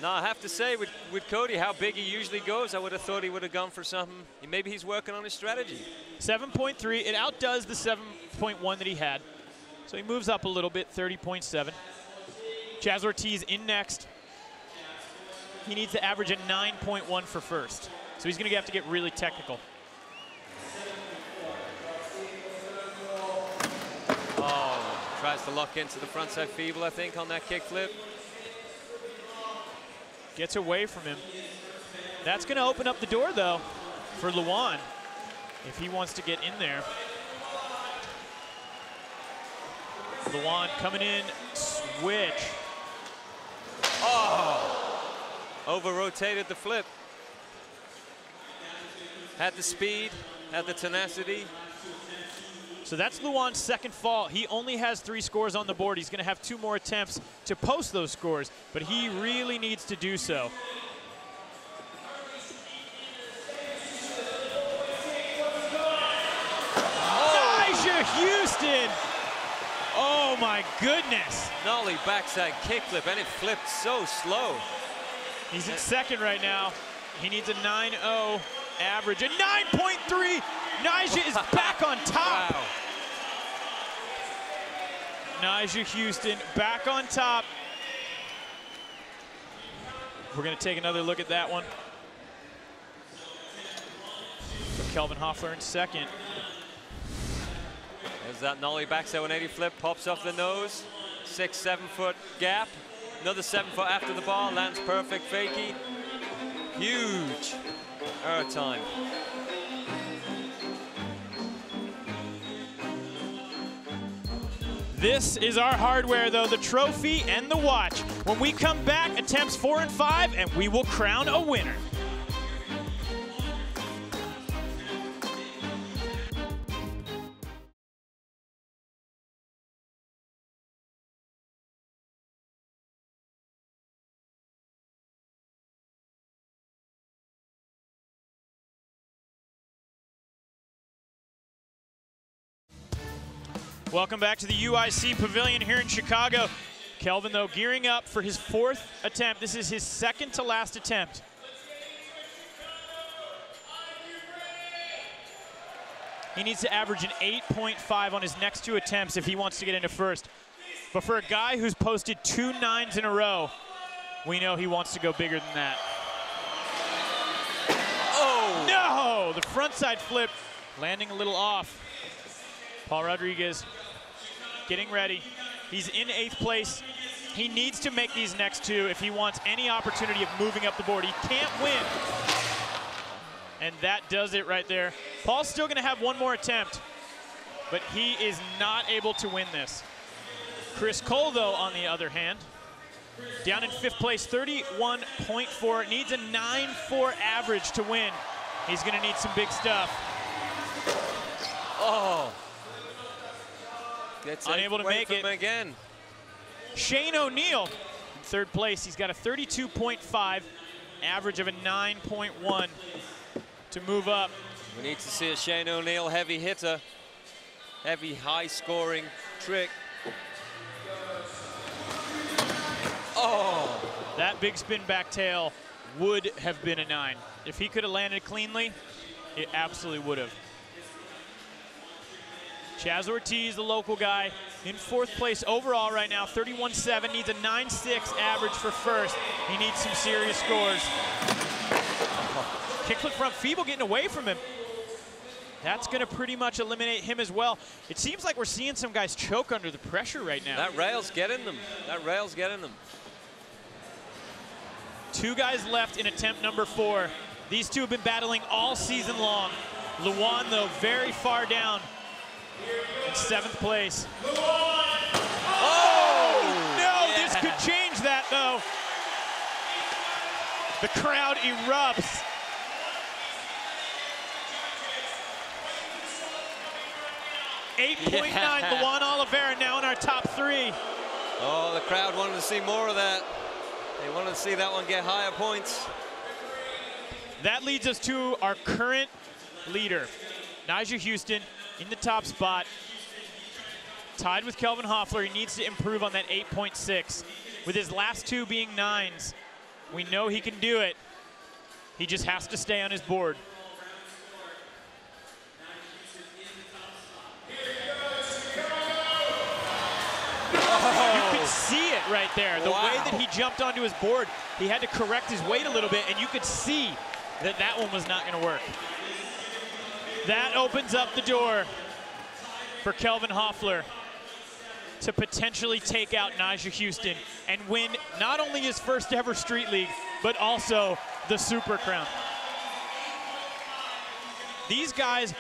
Now, I have to say, with Cody, how big he usually goes, I would have thought he would have gone for something. Maybe he's working on his strategy. 7.3, it outdoes the 7.1 that he had. So he moves up a little bit, 30.7. Chaz Ortiz in next. He needs to average a 9.1 for first. So he's going to have to get really technical. Oh, tries to lock into the frontside feeble, I think, on that kickflip. Gets away from him. That's going to open up the door, though, for Luan, if he wants to get in there. Luan coming in, switch. Oh! Over-rotated the flip. Had the speed, had the tenacity. So that's Luan's second fall. He only has 3 scores on the board. He's going to have 2 more attempts to post those scores, but he really needs to do so. Oh. Nyjah Huston! Oh my goodness! Nollie backside kickflip, and it flipped so slow. He's in 2nd right now. He needs a 9.0 average. A 9.3! Nyjah is back on top. Wow. Nyjah Huston back on top. We're going to take another look at that one. So Kelvin Hoefler in 2nd. There's that nollie backside 180 flip, pops off the nose. 6-7 foot gap. Another 7 foot after the bar, lands perfect fakie. Huge air time. This is our hardware, though, the trophy and the watch. When we come back, attempts 4 and 5, and we will crown a winner. Welcome back to the UIC Pavilion here in Chicago. Kelvin, though, gearing up for his 4th attempt. This is his 2nd to last attempt. He needs to average an 8.5 on his next 2 attempts if he wants to get into first. But for a guy who's posted 2 9s in a row, we know he wants to go bigger than that. Oh! No! The frontside flip landing a little off. Paul Rodriguez getting ready. He's in 8th place. He needs to make these next 2 if he wants any opportunity of moving up the board. He can't win. And that does it right there. Paul's still gonna have 1 more attempt, but he is not able to win this. Chris Cole, though, on the other hand, down in 5th place, 31.4, needs a 9.4 average to win. He's gonna need some big stuff. Oh. Gets unable to make it again. Shane O'Neill in 3rd place. He's got a 32.5 average of a 9.1 to move up. We need to see a Shane O'Neill heavy hitter, heavy high scoring trick. Oh! That big spin back tail would have been a 9. If he could have landed cleanly, it absolutely would have. Chaz Ortiz, the local guy, in 4th place overall right now, 31.7, needs a 9.6 average for first. He needs some serious scores. Kickflip front feeble getting away from him. That's gonna pretty much eliminate him as well. It seems like we're seeing some guys choke under the pressure right now. That rail's getting them. That rail's getting them. 2 guys left in attempt number 4. These 2 have been battling all season long. Luan, though, very far down in 7th place. Oh, no, yeah. This could change that, though. The crowd erupts. .9, Luan Oliveira now in our top 3. Oh, the crowd wanted to see more of that. They wanted to see that one get higher points. That leads us to our current leader, Nyjah Huston, in the top spot. Tied with Kelvin Hoefler. He needs to improve on that 8.6. With his last 2 being 9s, we know he can do it. He just has to stay on his board. You could see it right there. The way that he jumped onto his board, he had to correct his weight a little bit, and you could see that that one was not going to work. That opens up the door for Kelvin Hoefler to potentially take out Nyjah Huston and win not only his 1st ever Street League, but also the Super Crown. These guys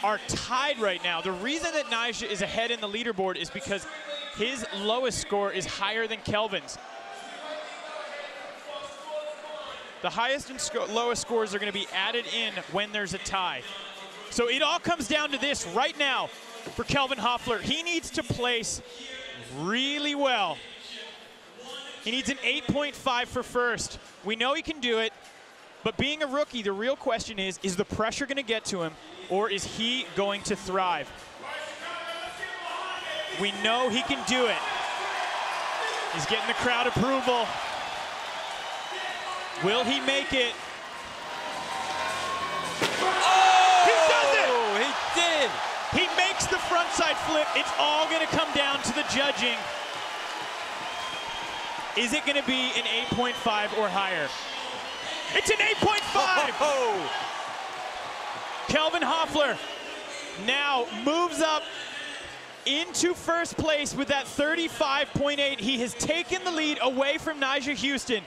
are tied right now. The reason that Nyjah is ahead in the leaderboard is because his lowest score is higher than Kelvin's. The highest and lowest scores are going to be added in when there's a tie. So it all comes down to this right now for Kelvin Hoefler. He needs to place really well. He needs an 8.5 for first. We know he can do it, but being a rookie, the real question is the pressure going to get to him, or is he going to thrive? We know he can do it. He's getting the crowd approval. Will he make it? Oh! He does it! He did! He makes the frontside flip. It's all going to come down to the judging. Is it going to be an 8.5 or higher? It's an 8.5! Oh! Kelvin Hoefler now moves up into first place with that 35.8. He has taken the lead away from Nyjah Huston,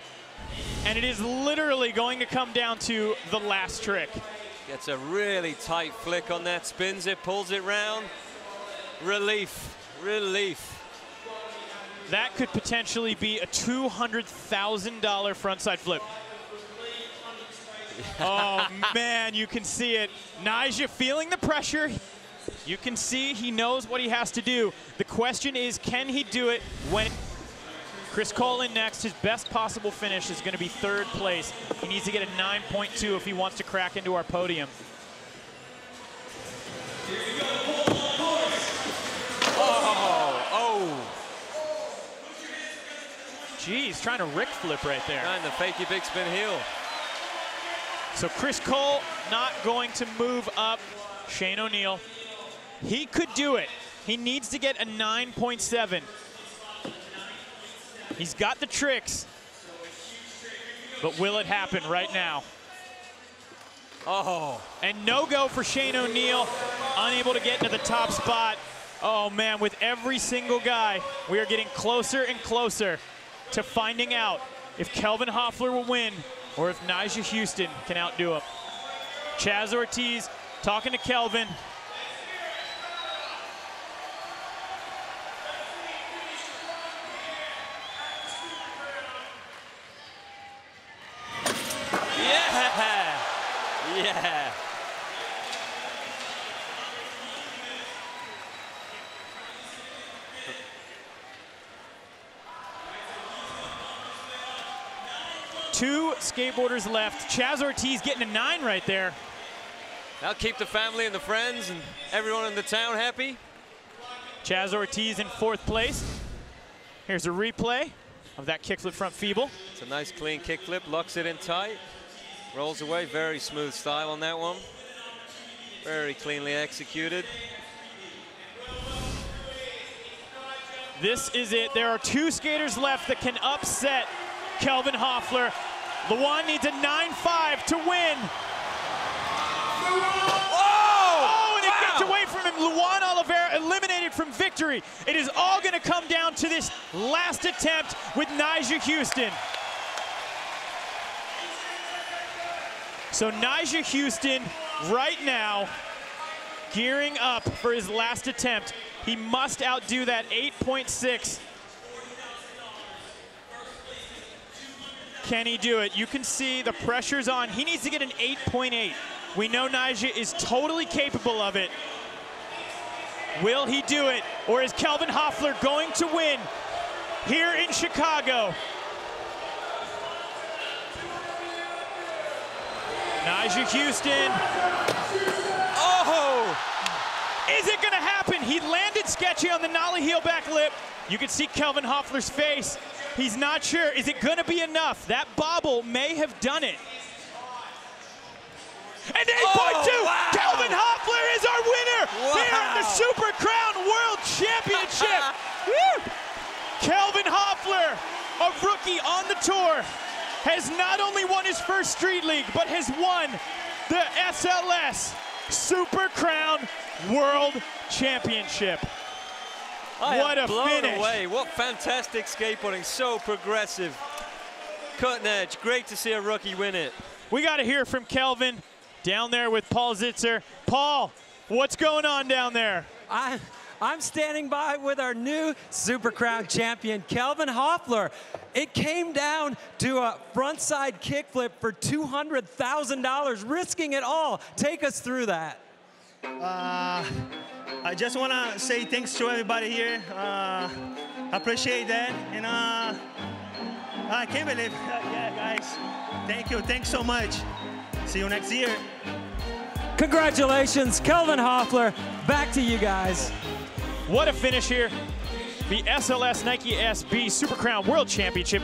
and it is literally going to come down to the last trick. Gets a really tight flick on that, spins it, pulls it round. Relief, relief. That could potentially be a $200,000 frontside flip. Oh man, you can see it. Nyjah feeling the pressure. You can see he knows what he has to do. The question is, can he do it when Chris Cole in next? His best possible finish is going to be 3rd place. He needs to get a 9.2 if he wants to crack into our podium. Oh! geez, trying to Rick flip right there. Trying to fake your big spin heel. So Chris Cole not going to move up. Shane O'Neill, he could do it. He needs to get a 9.7. He's got the tricks, but will it happen right now? Oh. And no go for Shane O'Neill, unable to get into the top spot. Oh man, with every single guy, we are getting closer and closer to finding out if Kelvin Hoefler will win or if Nyjah Huston can outdo him. Chaz Ortiz talking to Kelvin. Yeah! Yeah! Two skateboarders left. Chaz Ortiz getting a 9 right there. That'll keep the family and the friends and everyone in the town happy. Chaz Ortiz in 4th place. Here's a replay of that kickflip front feeble. It's a nice clean kickflip, locks it in tight. Rolls away, very smooth style on that one. Very cleanly executed. This is it. There are 2 skaters left that can upset Kelvin Hoefler. Luan needs a 9.5 to win. Oh, and it gets away from him. Luan Oliveira eliminated from victory. It is all going to come down to this last attempt with Nyjah Huston. So Nyjah Huston right now gearing up for his last attempt. He must outdo that 8.6. Can he do it? You can see the pressure's on. He needs to get an 8.8. We know Nyjah is totally capable of it. Will he do it? Or is Kelvin Hoefler going to win here in Chicago? Nyjah Huston. Oh! Is it gonna happen? He landed sketchy on the nollie heel back lip. You can see Kelvin Hoefler's face. He's not sure. Is it gonna be enough? That bobble may have done it. And 8.2, wow. Kelvin Hoefler is our winner here at the Super Crown World Championship. Woo! Kelvin Hoefler, a rookie on the tour, has not only won his first Street League, but has won the SLS Super Crown World Championship. What a blown finish. Away. What fantastic skateboarding, so progressive. Cutting edge, great to see a rookie win it. We got to hear from Kelvin down there with Paul Zitzer. Paul, what's going on down there? I'm standing by with our new Super Crown champion, Kelvin Hoefler. It came down to a frontside kickflip for $200,000, risking it all. Take us through that. I just want to say thanks to everybody here. I appreciate that. And I can't believe, yeah, guys. Thank you. Thanks so much. See you next year. Congratulations, Kelvin Hoefler. Back to you guys. What a finish here. The SLS Nike SB Super Crown World Championship.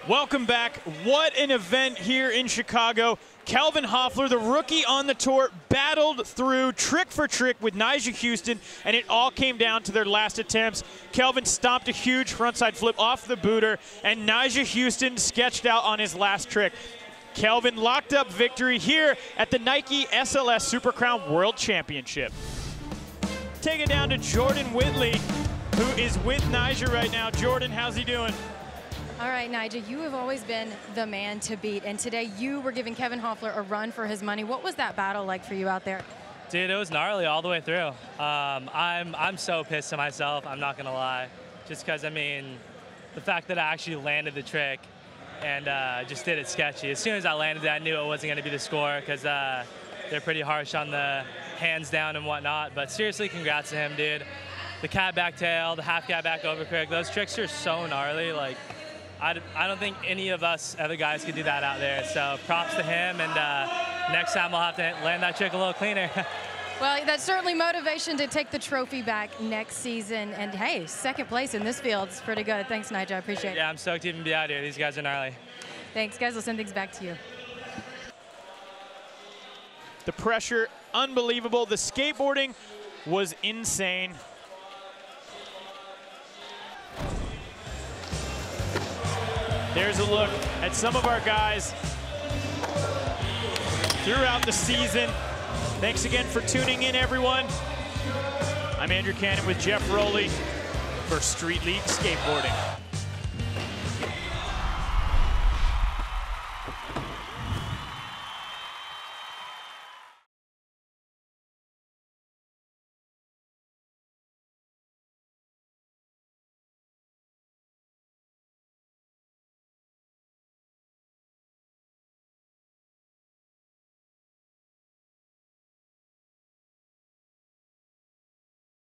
Welcome back. What an event here in Chicago. Kelvin Hoefler, the rookie on the tour, battled through trick for trick with Nyjah Huston, and it all came down to their last attempts. Kelvin stomped a huge frontside flip off the booter, and Nyjah Huston sketched out on his last trick. Kelvin locked up victory here at the Nike SLS Super Crown World Championship. Take it down to Jordan Whitley, who is with Nyjah right now. Jordan, how's he doing? All right, Nyjah, you have always been the man to beat, and today you were giving Kelvin Hoefler a run for his money. What was that battle like for you out there? Dude, it was gnarly all the way through. I'm so pissed at myself, I'm not gonna lie. Just because, I mean, the fact that I actually landed the trick and just did it sketchy. As soon as I landed it, I knew it wasn't gonna be the score because they're pretty harsh on the hands down and whatnot. But seriously, congrats to him, dude. The cat back tail, the half cat back overcorrect, those tricks are so gnarly. Like, I don't think any of us other guys could do that out there. So props to him, and next time we'll have to land that trick a little cleaner. Well, that's certainly motivation to take the trophy back next season. And hey, second place in this field is pretty good. Thanks, Nyjah. I appreciate it. Yeah, I'm stoked to even be out here. These guys are gnarly. Thanks, guys. We'll send things back to you. The pressure, unbelievable. The skateboarding was insane. There's a look at some of our guys throughout the season. Thanks again for tuning in, everyone. I'm Andrew Cannon with Jeff Rowley for Street League Skateboarding.